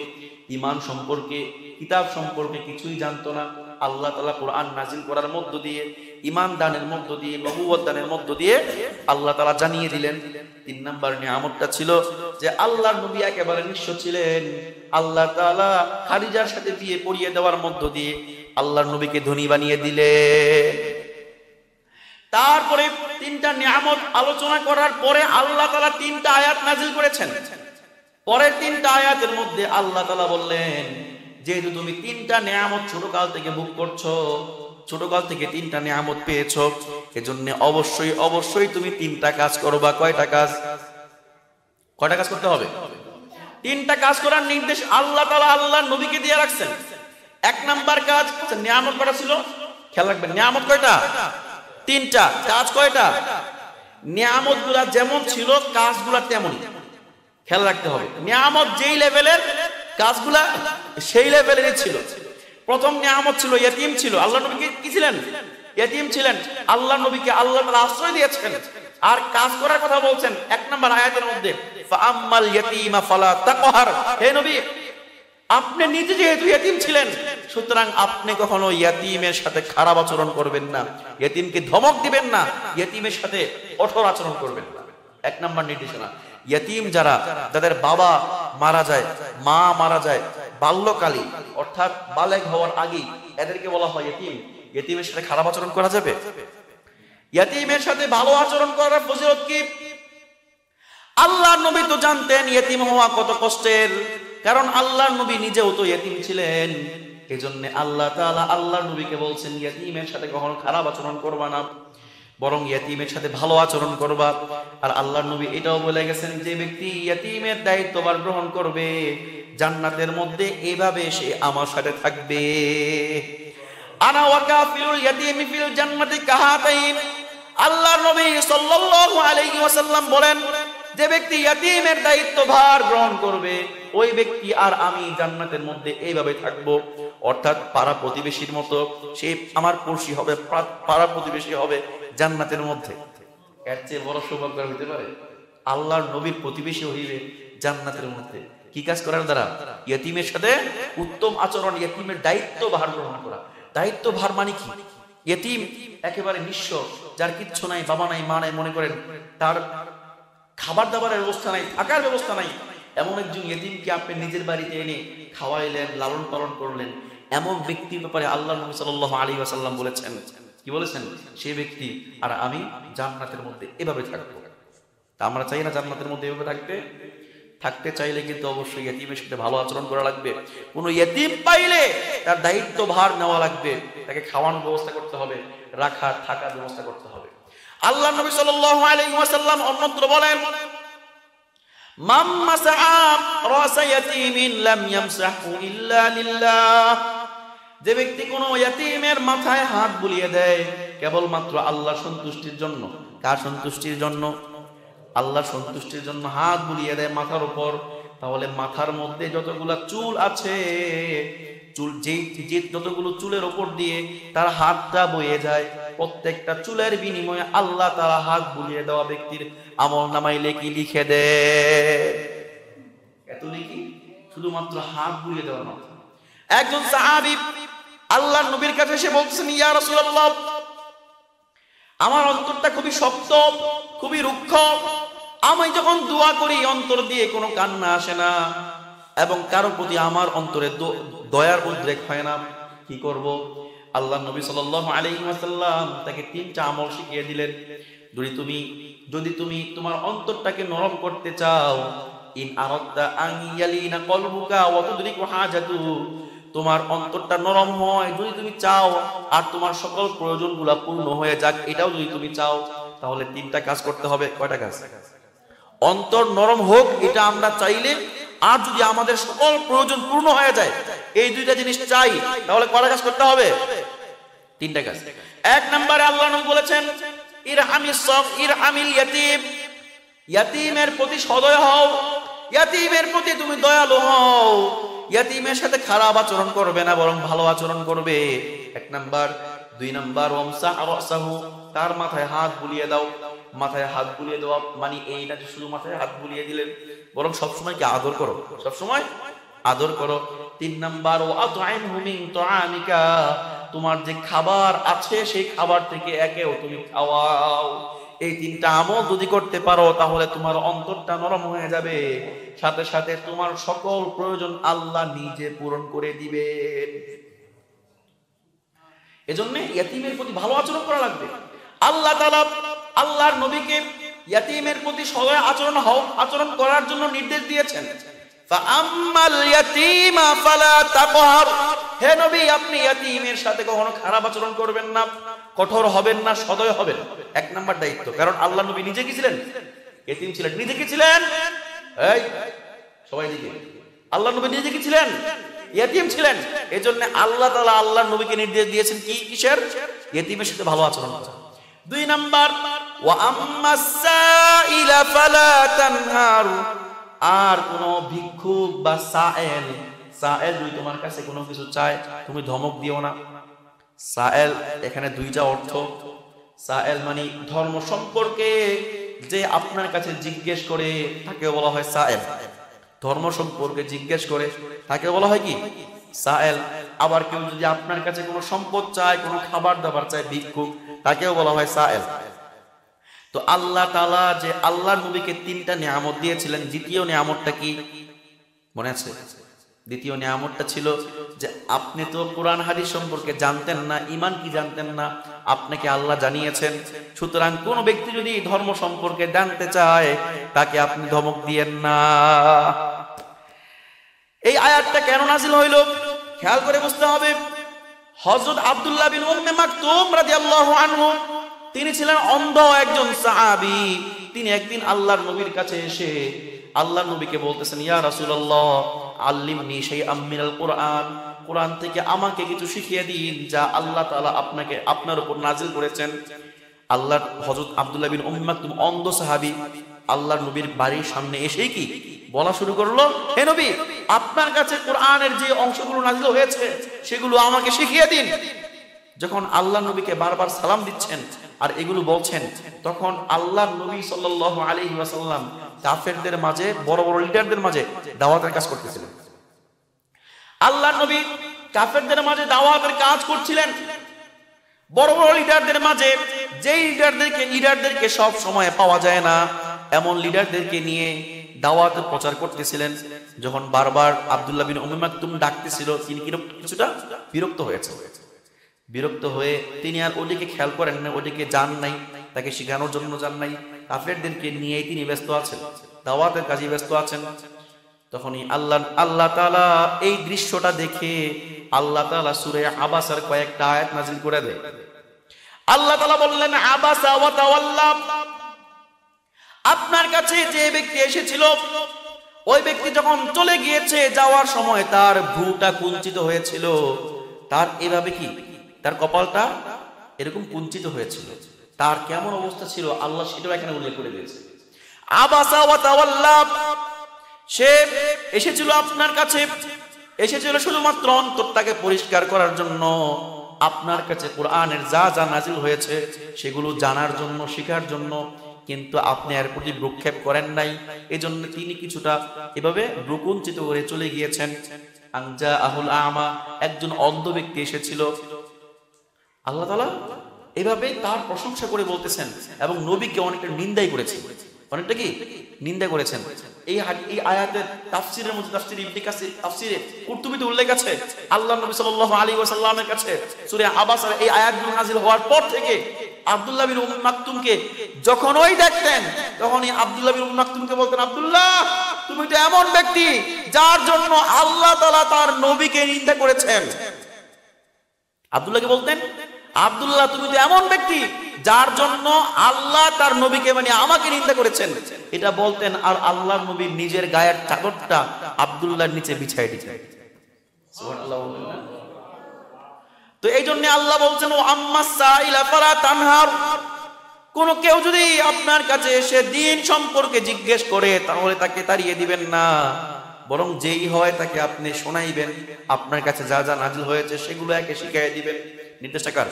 ঈমান সম্পর্কে, কিতাব সম্পর্কে কিছুই জানতো না। আল্লাহ তাআলা কোরআন নাজিল করার মধ্য দিয়ে, ঈমান দানের মধ্য দিয়ে, নবুয়ত দানের মধ্য দিয়ে আল্লাহ তাআলা জানিয়ে দিলেন। 3 নম্বর নিয়ামতটা ছিল যে আল্লাহর নবী একেবারে নিঃস্ব ছিলেন। আল্লাহ তাআলা খাদিজার সাথে বিয়ে পড়িয়ে দেওয়ার মধ্য দিয়ে আল্লাহর নবীকে ধনী বানিয়ে দিলেন। তারপরে 3টা নিয়ামত আলোচনা করার পরে আল্লাহ তাআলা 3টা আয়াত নাজিল করেছেন। পরের 3টা আয়াতের মধ্যে আল্লাহ তাআলা বললেন, যেহেতু তুমি 3টা নিয়ামত ছোটকাল থেকে ভোগ করছো, ছোটকাল থেকে 3টা নিয়ামত পেয়েছো, এজন্য অবশ্যই তুমি 3টা কাজ করবা। কয়টা কাজ করতে হবে? 3টা কাজ করার নির্দেশ আল্লাহ তাআলা আল্লাহর নবীকে দিয়ে রাখছেন। 1 নাম্বার কাজ, নিয়ামত কয়টা ছিল? খেয়াল রাখবেন, নিয়ামত কয়টা? 3টা। কাজ কয়টা? নিয়ামতগুলা যেমন ছিল কাজগুলা তেমনই। খেয়াল রাখতে হবে, নিয়ামত যেই লেভেলের, কাজগুলা সেই লেভেলেরই ছিল। প্রথম নিয়ামত ছিল ইয়তীম ছিল। আল্লাহ নবী কি ছিলেন? ইয়তীম ছিলেন। আল্লাহ নবীকে আল্লাহ তাআলা আশ্রয় দিয়েছেন। আর কাজ করার কথা বলছেন 1 নম্বর আয়াতের মধ্যে, ফাআম্মাল ইয়াতীমা ফালা তাকহার। হে নবী, আপনি নিজে যেহেতু ইয়তীম ছিলেন, সুতরাং আপনি কখনো ইয়তীমের সাথে খারাপ আচরণ করবেন না, ইয়তীমকে ধমক দিবেন না, ইয়তীমের সাথে কঠোর আচরণ করবেন না। 1 নম্বর নির্দেশনা। ইয়তীম যাদের বাবা মারা যায়, মা মারা যায় বাল্যকালে, অর্থাৎ বালেগ হওয়ার আগেই, এদেরকে বলা হয় ইয়তীম। ইয়তীমের সাথে খারাপ আচরণ করা যাবে? ইয়াতীমের সাথে ভালো আচরণ করার ফজিলত কি? আল্লাহর নবী তো জানতেন ইয়াতীম হওয়া কত কষ্টের, কারণ আল্লাহর নবী নিজেও তো ইয়াতীম ছিলেন। এজন্য আল্লাহ তাআলা আল্লাহর নবীকে বলছেন ইয়াতীমের সাথে কখনো খারাপ আচরণ করবা না, বরং ইয়াতীমের সাথে ভালো আচরণ করবা। আর আল্লাহর নবী এটাও বলে গেছেন যে ব্যক্তি ইয়াতীমের দায়িত্বভার গ্রহণ করবে জান্নাতের মধ্যে এভাবে সে আমার সাথে থাকবে। আনা ওয়া কাফিলুল ইয়াতীমি ফিল জান্নাতি কাহাতাইন। আল্লাহর নবী সাল্লাল্লাহু আলাইহি ওয়াসাল্লাম বলেন যে ব্যক্তি ইয়াতীমের দায়িত্বভার গ্রহণ করবে ওই ব্যক্তি আর আমি জান্নাতের মধ্যে এইভাবে থাকবো, অর্থাৎ পাড়া প্রতিবেশীর মতো সে আমার পড়শি হবে, পাড়া প্রতিবেশী হবে জান্নাতের মধ্যে। এর চেয়ে বড় সৌভাগ্য হতে পারে? আল্লাহর নবীর প্রতিবেশী হইবে জান্নাতের মধ্যে। কি কাজ করার দ্বারা? ইয়াতীমের সাথে উত্তম আচরণ, ইয়াতীমের দায়িত্বভার গ্রহণ করা। দায়িত্বভার মানে কি? ইয়াতীম একেবারে নিঃস্ব, যার কিচ্ছু নাই, বাবা নাই, মা নাই, মনে করেন তার খাবার দাবারের ব্যবস্থা নাই, থাকার ব্যবস্থা নাই, এমন একজন ইয়েতিমকে আপনি নিজের বাড়িতে এনে খাওয়াইলেন, লালন পালন করলেন, এমন ব্যক্তির ব্যাপারে আল্লাহ নবী সাল্লাল্লাহু আলাইহি ওয়াসাল্লাম বলেছেন, কি বলেছেন? সেই ব্যক্তি আর আমি জান্নাতের মধ্যে এভাবে থাকবো। তা আমরা চাই না জান্নাতের মধ্যে এভাবে থাকতে চাইলে কিন্তু অবশ্যই ইয়েতিমের সাথে ভালো আচরণ করা লাগবে। কোনো ইয়েতিম পাইলে তার দায়িত্ব ভার নেওয়া লাগবে, তাকে খাওয়ানোর ব্যবস্থা করতে হবে, রাখার থাকার ব্যবস্থা করতে হবে। আল্লাহ নবী সাল্লাল্লাহু আলাইহি ওয়াসাল্লাম অন্যত্র বলেন, মান মাসআ রাসা ইয়াতীমিন লাম ইয়ামসাহু ইল্লা লিল্লাহ। যে ব্যক্তি কোনো ইয়াতীমের মাথায় হাত বুলিয়ে দেয় কেবলমাত্র আল্লাহর সন্তুষ্টির জন্য। কার সন্তুষ্টির জন্য? আল্লাহর সন্তুষ্টির জন্য হাত বুলিয়ে দেয় মাথার উপর, তাহলে মাথার মধ্যে যতগুলা চুল আছে, চুল যে যতগুলো চুলের উপর দিয়ে তার হাতটা বয়ে যায়, প্রত্যেকটা চুলের বিনিময়ে আল্লাহ তাআলা হাত বুলিয়ে দেওয়া ব্যক্তির আমলনামায় লেখি লিখে দেয়। এত লিখি শুধুমাত্র হাত বুলিয়ে দেওয়া না। একজন সাহাবী আল্লাহর নবীর কাছে এসে বলছেন, ইয়া রাসূলুল্লাহ, আমার অন্তরটা খুবই শক্ত, খুবই রুক্ষ, আমি যখন দোয়া করি অন্তর দিয়ে কোনো কান্না আসে না এবং কারো প্রতি আমার অন্তরে দয়ার উদ্রেক হয় না, কি করব? আল্লাহ নবী সাল্লাল্লাহু আলাইহি ওয়াসাল্লাম তাকে 3টা আমল শিখিয়ে দিলেন। যদি তুমি তোমার অন্তরটাকে নরম করতে চাও, ইন আরাদতা আন ইয়ালিনা কলবুকা ওয়া তুদরিকু হাজাতু, তোমার অন্তরটা নরম হয় যদি তুমি চাও আর তোমার সকল প্রয়োজনগুলো পূর্ণ হয়ে যাক, এটাও যদি তুমি চাও, তাহলে 3টা কাজ করতে হবে। কয়টা কাজ? অন্তর নরম হোক এটা আমরা চাইলে, আর যদি আমাদের সকল প্রয়োজন পূর্ণ হয়ে যায়, এই 2টা জিনিস চাই, তাহলে কয়টা কাজ করতে হবে? 3টা কাজ। 1 নম্বরে আল্লাহ নবী বলেছেন, ইরহামিল ইয়াতীম, ইয়াতীমের প্রতি সদয় হও, ইয়াতীমের প্রতি তুমি দয়ালু হও, ইয়াতীমের সাথে খারাপ আচরণ করবে না, বরং ভালো আচরণ করবে। 1 নাম্বার। 2 নাম্বার, ওয়ামসাহ রাসাহু, তার মাথায় হাত বুলিয়ে দাও। মাথায় হাত বুলিয়ে দেওয়া মানে এই না যে শুধু মাথায় হাত বুলিয়ে দিলেন, বরং সবসময় কি আদর করো, সবসময় আদর করো। 3 নাম্বার, ওয়া আত'আমহু মিন তুআমিকা, তোমার যে খাবার আছে সেই খাবার থেকে একেও তুমি খাওয়াও। এই 3টা আমল যদি করতে পারো তাহলে তোমার অন্তরটা নরম হয়ে যাবে, সাথে সাথে তোমার সকল প্রয়োজন আল্লাহ নিজে পূরণ করে দিবেন। এজন্য ইয়াতীমের প্রতি ভালো আচরণ করা লাগবে। আল্লাহ তাআলা আল্লাহর নবীকে ইয়াতীমের প্রতি সদয় আচরণ করার জন্য নির্দেশ দিয়েছেন। ফাআম্মাল ইয়াতীমা ফালা তাকহার, হে নবী আপনি ইয়াতীমের সাথে কখনো খারাপ আচরণ করবেন না, কঠোর হবেন না, সদয় হবেন। 1 নাম্বার দায়িত্ব। কারণ আল্লাহ নবী নিজে কি ছিলেন? ইয়াতীম ছিলেন। নিজে কি ছিলেন? এই সবাই দিকে, আল্লাহ নবী নিজে কি ছিলেন? ইয়াতীম ছিলেন। এজন্য আল্লাহ তাআলা আল্লাহর নবীকে নির্দেশ দিয়েছেন কি? কিসের? ইয়াতীমের সাথে ভালো আচরণ করা। 2 নাম্বার, ওয়া আম্মাস সাইলা ফালা তানহার, আর কোন ভিক্ষুক বা সায়েল যদি তোমার কাছে কোনো কিছু চায় তুমি ধমক দিও না। সায়েল এখানে 2টা অর্থ। সায়েল মানে ধর্ম সম্পর্কে যে আপনার কাছে জিজ্ঞেস করে তাকে বলা হয় সায়েল। ধর্ম সম্পর্কে জিজ্ঞেস করে তাকে বলা হয় কি? সায়েল। আবার কেউ যদি আপনার কাছে কোনো সম্পদ চায়, কোনো খাবার দাবার চায়, ভিক্ষুক, তাকেও বলা হয় সায়েল। তো আল্লাহ তাআলা যে আল্লাহর নবীকে 3টা নিয়ামত দিয়েছিলেন, দ্বিতীয় নিয়ামতটা কি মনে আছে? দ্বিতীয় নিয়ামতটা ছিল যে আপনি তো কোরআন হাদিস সম্পর্কে জানতেন না, ঈমান কি জানতেন না, আপনাকে আল্লাহ জানিয়েছেন। সুতরাং কোন ব্যক্তি যদি ধর্ম সম্পর্কে জানতে চায় তাকে আপনি ধমক দিয়েন না। এই আয়াতটা কেন নাযিল হইল খেয়াল করে বুঝতে হবে। হযরত আব্দুল্লাহ বিন উম্মে মাকতুম রাদিয়াল্লাহু আনহু তিনি ছিলেন অন্ধ একজন সাহাবী। তিনি একদিন আল্লাহর নবীর কাছে এসে আল্লাহর নবীকে বলতেছেন, ইয়া রাসূলুল্লাহ আল্লিমনি শাইআম মিনাল কুরআন, কোরআন থেকে আমাকে কিছু শিখিয়ে দিন যা আল্লাহ তাআলা আপনার উপর নাযিল করেছেন। আল্লাহর হযরত আব্দুল্লাহ বিন উম্মে মাকতুম অন্ধ সাহাবী আল্লাহর নবীর বাড়ির সামনে এসেই কি বলা শুরু করলো, হে নবী আপনার কাছে কোরআনের যে অংশগুলো নাযিল হয়েছে সেগুলো আমাকে শিখিয়ে দিন। যখন আল্লাহর নবীকে বারবার সালাম দিচ্ছেন আর এগুলো বলছেন, তখন আল্লাহর নবী সাল্লাল্লাহু আলাইহি ওয়াসাল্লাম কাফেরদের মাঝে, বড় বড় লিডারদের মাঝে দাওয়াতের কাজ করতেছিলেন। আল্লাহর নবী কাফেরদের মাঝে দাওয়াতের কাজ করছিলেন। বড় বড় লিডারদের মাঝে, যেই লিডারদেরকে সব সময় পাওয়া যায় না, এমন লিডারদেরকে নিয়ে দাওয়াতের প্রচার করতেছিলেন। যখন বারবার আব্দুল্লাহ বিন উম্মে মাকতুম ডাকতেছিল, তিনি কিছুটা বিরক্ত হয়ে তিনি আর ওদিকে খেয়াল করেন না, ওদিকে যান নাই, তাকে শেখানোর জন্য যান নাই। কাফেরদেরকে নিয়ে তিনি ব্যস্ত আছেন, দাওয়াতের কাজে ব্যস্ত আছেন। তখনই আল্লাহ তাআলা এই দৃশ্যটা দেখে আল্লাহ তাআলা সূরা আবাসার কয়েকটা আয়াত নাযিল করে দেয়। আল্লাহ তাআলা বললেন, আবাসা ওয়া তাওয়াল্লা, আপনার কাছে যে ব্যক্তি এসেছিল ওই ব্যক্তি যখন চলে গিয়েছে, যাওয়ার সময় তার ভ্রুটা কুঞ্চিত হয়েছিল। তার এভাবে কি তার কপালটা এরকম কুঞ্চিত হয়েছিল। তার কেমন অবস্থা ছিল আল্লাহ সেটাও এখানে উল্লেখ করে দিয়েছে। আবাসা ওয়া তাওয়াল্লা, সে এসেছিল আপনার কাছে, এসেছিল শুধুমাত্র অন্তরটাকে পরিষ্কার করার জন্য, আপনার কাছে কোরআনের যা যা নাযিল হয়েছে সেগুলো জানার জন্য, শেখার জন্য, কিন্তু আপনি এর প্রতি ভ্রুক্ষেপ করেন নাই। এজন্য তিনি কিছুটা এভাবে ভ্রুকুঞ্চিত করে চলে গিয়েছেন। আনজা আহুল আমা, একজন অন্ধ ব্যক্তি এসেছিল। আল্লাহ তাআলা এভাবে তার প্রশংসা করে বলতেছেন এবং নবীকে অনেকটা নিন্দাই করেছেন, অনেকটা কি নিন্দা করেছেন। এই আয়াতের তাফসীরের মধ্যে, তাফসীর ইবনে কাসির তাফসীরে কুরতুবীতে উল্লেখ আছে, আল্লাহর নবী সাল্লাল্লাহু আলাইহি ওয়াসাল্লামের কাছে সূরা আবাসার এই আয়াতগুলো নাযিল হওয়ার পর থেকে আব্দুল্লাহ বিন উম্মে মাকতুমকে যখন ওই দেখতেন, তখনই আব্দুল্লাহ বিন উম্মে মাকতুমকে বলতেন, আব্দুল্লাহ তুমি তো এমন ব্যক্তি যার জন্য আল্লাহ তাআলা তার নবীকে নিন্দা করেছেন। আব্দুল্লাহকে বলতেন, আব্দুল্লাহ তুমি তো এমন ব্যক্তি যার জন্য আল্লাহ তার নবীকে, মানে আমাকে নিন্দা করেছেন, এটা বলতেন। আর আল্লাহর নবী নিজের গায়ের চাদরটা আব্দুল্লাহর নিচে বিছায় দিতেন। সুবহানাল্লাহ। তো এই জন্য আল্লাহ বলছেন, ও আম্মাস সাইলা ফালা তানহার, কোন কেউ যদি আপনার কাছে এসে দ্বীন সম্পর্কে জিজ্ঞেস করে তাহলে তাকে তাড়িয়ে দিবেন না, বরং যেই হয় তাকে আপনি শোনাইবেন। আপনার কাছে যা যা নাযিল হয়েছে সেগুলো একে শিখিয়ে দিবেন। নির্দেশটা কার?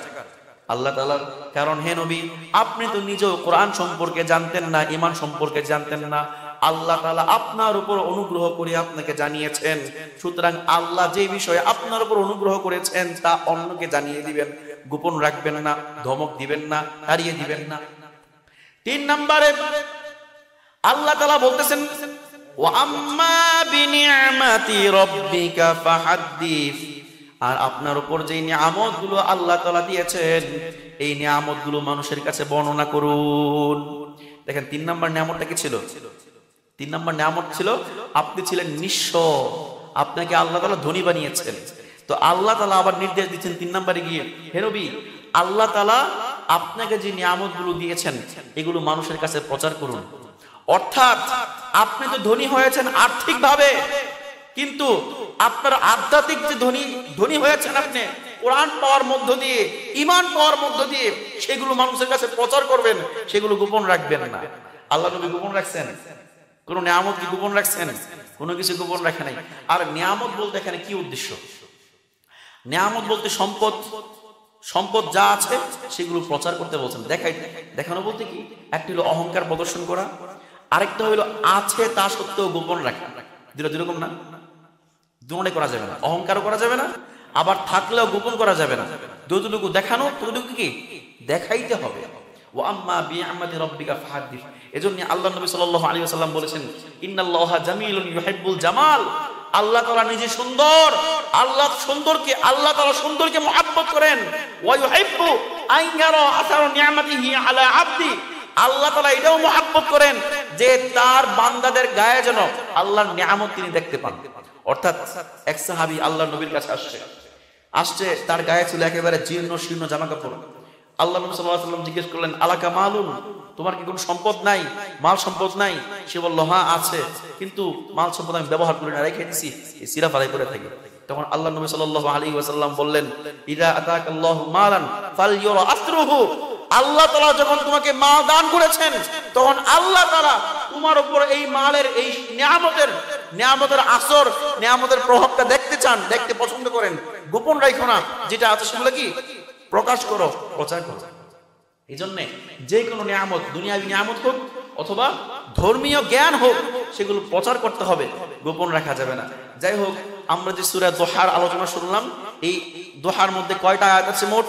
আল্লাহ তাআলার। কারণ হে নবী আপনি তো নিজেও কোরআন সম্পর্কে জানতেন না, ঈমান সম্পর্কে জানতেন না, আল্লাহ তাআলা আপনার উপর অনুগ্রহ করে আপনাকে জানিয়েছেন। সুতরাং আল্লাহ যে বিষয়ে আপনার উপর অনুগ্রহ করেছেন তা অন্যকে জানিয়ে দিবেন, গোপন রাখবেন না, ধমক দিবেন না, তাড়িয়ে দিবেন না। 3 নম্বরে আল্লাহ তাআলা বলতেছেন, ওয়া আম্মা বিনি'মাতি রাব্বিকা ফাহাদ্দিস, আর আপনার উপর যে নিয়ামতগুলো আল্লাহ তাআলা দিয়েছেন এই নিয়ামতগুলো মানুষের কাছে বর্ণনা করুন। দেখেন 3 নম্বর নিয়ামতটা কি ছিল? 3 নম্বর নিয়ামত ছিল আপনি ছিলেন নিঃস্ব, আপনাকে আল্লাহ তাআলা ধনী বানিয়েছেন। তো আল্লাহ তাআলা আবার নির্দেশ দিচ্ছেন 3 নম্বরে গিয়ে, হে নবী আল্লাহ তাআলা আপনাকে যে নিয়ামতগুলো দিয়েছেন এগুলো মানুষের কাছে প্রচার করুন। অর্থাৎ আপনি তো ধনী হয়েছেন আর্থিকভাবে, কিন্তু আপনার আধ্যাত্মিক যে ধনী হয়েছেন আপনি কোরআন পাওয়ার মধ্য দিয়ে, ঈমান পাওয়ার মধ্য দিয়ে, সেগুলো মানুষের কাছে প্রচার করবেন, সেগুলো গোপন রাখবেন না। আল্লাহ নবী গোপন রাখছেন? কোন নিয়ামত কি গোপন রাখছেন? কোনো কিছু গোপন রাখে নাই। আর নিয়ামত বলতে এখানে কি উদ্দেশ্য? নিয়ামত বলতে সম্পদ যা আছে সেগুলো প্রচার করতে বলছেন, দেখানো বলতে কি, একটা হলো অহংকার প্রদর্শন করা, আরেকটা হলো আছে তা সত্ত্বেও গোপন রাখা। দুরকম না, দুটোই করা যাবে না, অহংকারও করা যাবে না, আবার থাকলেও গোপন করা যাবে না। যতটুকু দেখানো ততটুকু কি দেখাইতে হবে। ওয়া আম্মা বিনি'মাতি রাব্বিকা ফাহাদ্দিস, এজন্য আল্লাহ নবী সাল্লাল্লাহু আলাইহি ওয়াসাল্লাম বলেছেন, ইন্নাল্লাহা জামিলুন ইউহিব্বুল জামাল, আল্লাহ তাআলা নিজে সুন্দর, আল্লাহ তাআলা সুন্দরকে মুহাব্বত করেন। ওয়া ইউহিব্বু আন ইয়ারা আসারা নি'মাতিহি আলা আবদি, আল্লাহ তাআলা এটাও মুহাব্বত করেন যে তার বান্দাদের গায়ে যেন আল্লাহর নিয়ামত তিনি দেখতে পান। অর্থাৎ এক সাহাবী আল্লাহর নবীর কাছে আসছে, তার গায়ে ছিল একেবারে জীর্ণ শীর্ণ জামা কাপড়। আল্লাহ নবী সাল্লাল্লাহু আলাইহি ওয়াসাল্লাম জিজ্ঞেস করলেন, আলাকা মালুন, তোমার কি কোনো সম্পদ নাই, মাল সম্পদ নাই? সে বলল, হ্যাঁ আছে, কিন্তু মাল সম্পদ আমি ব্যবহার করি না, রেখে দিছি, এই সিরা ফালাই করে থাকি। তখন আল্লাহ নবী সাল্লাল্লাহু আলাইহি ওয়াসাল্লাম বললেন, ইদা আতাকাল্লাহু মালান ফালইউরা আসরুহু, আল্লাহ তাআলা যখন তোমাকে মাল দান করেছেন, তখন আল্লাহ তাআলা তোমার উপর এই মালের এই নিয়ামতের আসর, নিয়ামতের প্রভাবটা দেখতে চান, দেখতে পছন্দ করেন। গোপন রাখো না, যেটা আছে সেগুলো কি প্রকাশ করো, প্রচার করো। এই জন্য যে কোনো নিয়ামত, দুনিয়াবী নিয়ামত হোক অথবা ধর্মীয় জ্ঞান হোক, সেগুলো প্রচার করতে হবে, গোপন রাখা যাবে না। যাই হোক, আমরা যে সূরা দোহার আলোচনা শুনলাম, এই দোহার মধ্যে কয়টা আয়াত আছে? মোট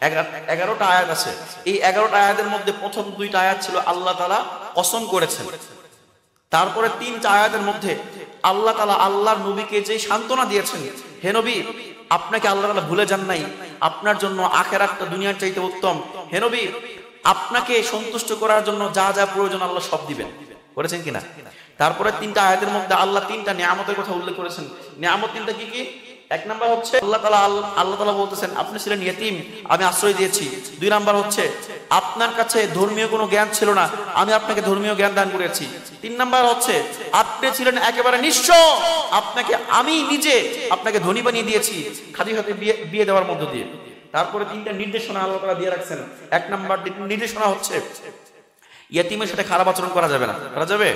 11টা আয়াত আছে। এই 11টা আয়াতের মধ্যে প্রথম 2টা আয়াত ছিল আল্লাহ তাআলা কসম করেছেন। তারপরে 3টা আয়াতের মধ্যে আল্লাহ তাআলা আল্লাহর নবীকে যে সান্ত্বনা দিয়েছেন, হে নবী, আপনাকে আল্লাহ তাআলা ভুলে যান নাই, আপনার জন্য আখিরাতটা দুনিয়ার চাইতে উত্তম। হে নবী, আপনাকে সন্তুষ্ট করার জন্য যা যা প্রয়োজন আল্লাহ সব দিবেন, করেছেন কিনা? তারপরে 3টা আয়াতের মধ্যে আল্লাহ 3টা নিয়ামতের কথা উল্লেখ করেছেন। নিয়ামত 3টা কি কি? এক নাম্বার হচ্ছে আল্লাহ তাআলা বলতেছেন, আপনি ছিলেন ইয়েতিম, আমি আশ্রয় দিয়েছি। 2 নাম্বার হচ্ছে আপনার কাছে ধর্মীয় কোনো জ্ঞান ছিল না, আমি আপনাকে ধর্মীয় জ্ঞান দান করেছি। 3 নাম্বার হচ্ছে আপনি ছিলেন একেবারে নিঃস্ব, আমি নিজে আপনাকে ধনী বানিয়ে দিয়েছি খাদিজার সাথে বিয়ে দেওয়ার মধ্য দিয়ে। তারপরে 3টা নির্দেশনা আল্লাহ তাআলা দিয়ে রাখছেন। 1 নাম্বার নির্দেশনা হচ্ছে ইয়েতিমের সাথে খারাপ আচরণ করা যাবে না, করা যাবে?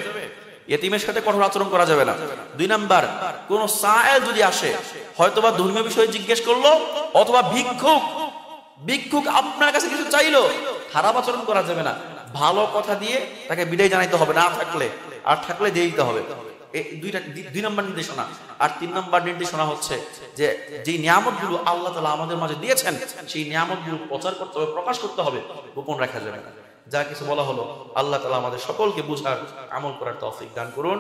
ইয়েতিমের সাথে কঠোর আচরণ করা যাবে না। 2 নাম্বার, কোন সায়েল যদি আসে, হয়তোবা ধর্মীয় বিষয়ে জিজ্ঞেস করলো অথবা ভিক্ষুক আপনার কাছে কিছু চাইলো, খারাপ আচরণ করা যাবে না, ভালো কথা দিয়ে তাকে বিদায় জানাইতে হবে, না থাকলে আর থাকলে দিয়ে দিতে হবে। এই 2 নাম্বার নির্দেশনা। আর 3 নাম্বার নির্দেশনা হচ্ছে যে যেই নিয়ামতগুলো আল্লাহ তাআলা আমাদের মাঝে দিয়েছেন, সেই নিয়ামতগুলো প্রচার করতে হবে, প্রকাশ করতে হবে, গোপন রাখা যাবে না। যা কিছু বলা হলো, আল্লাহ তাআলা আমাদের সকলকে বুঝার, আমল করার তৌফিক দান করুন।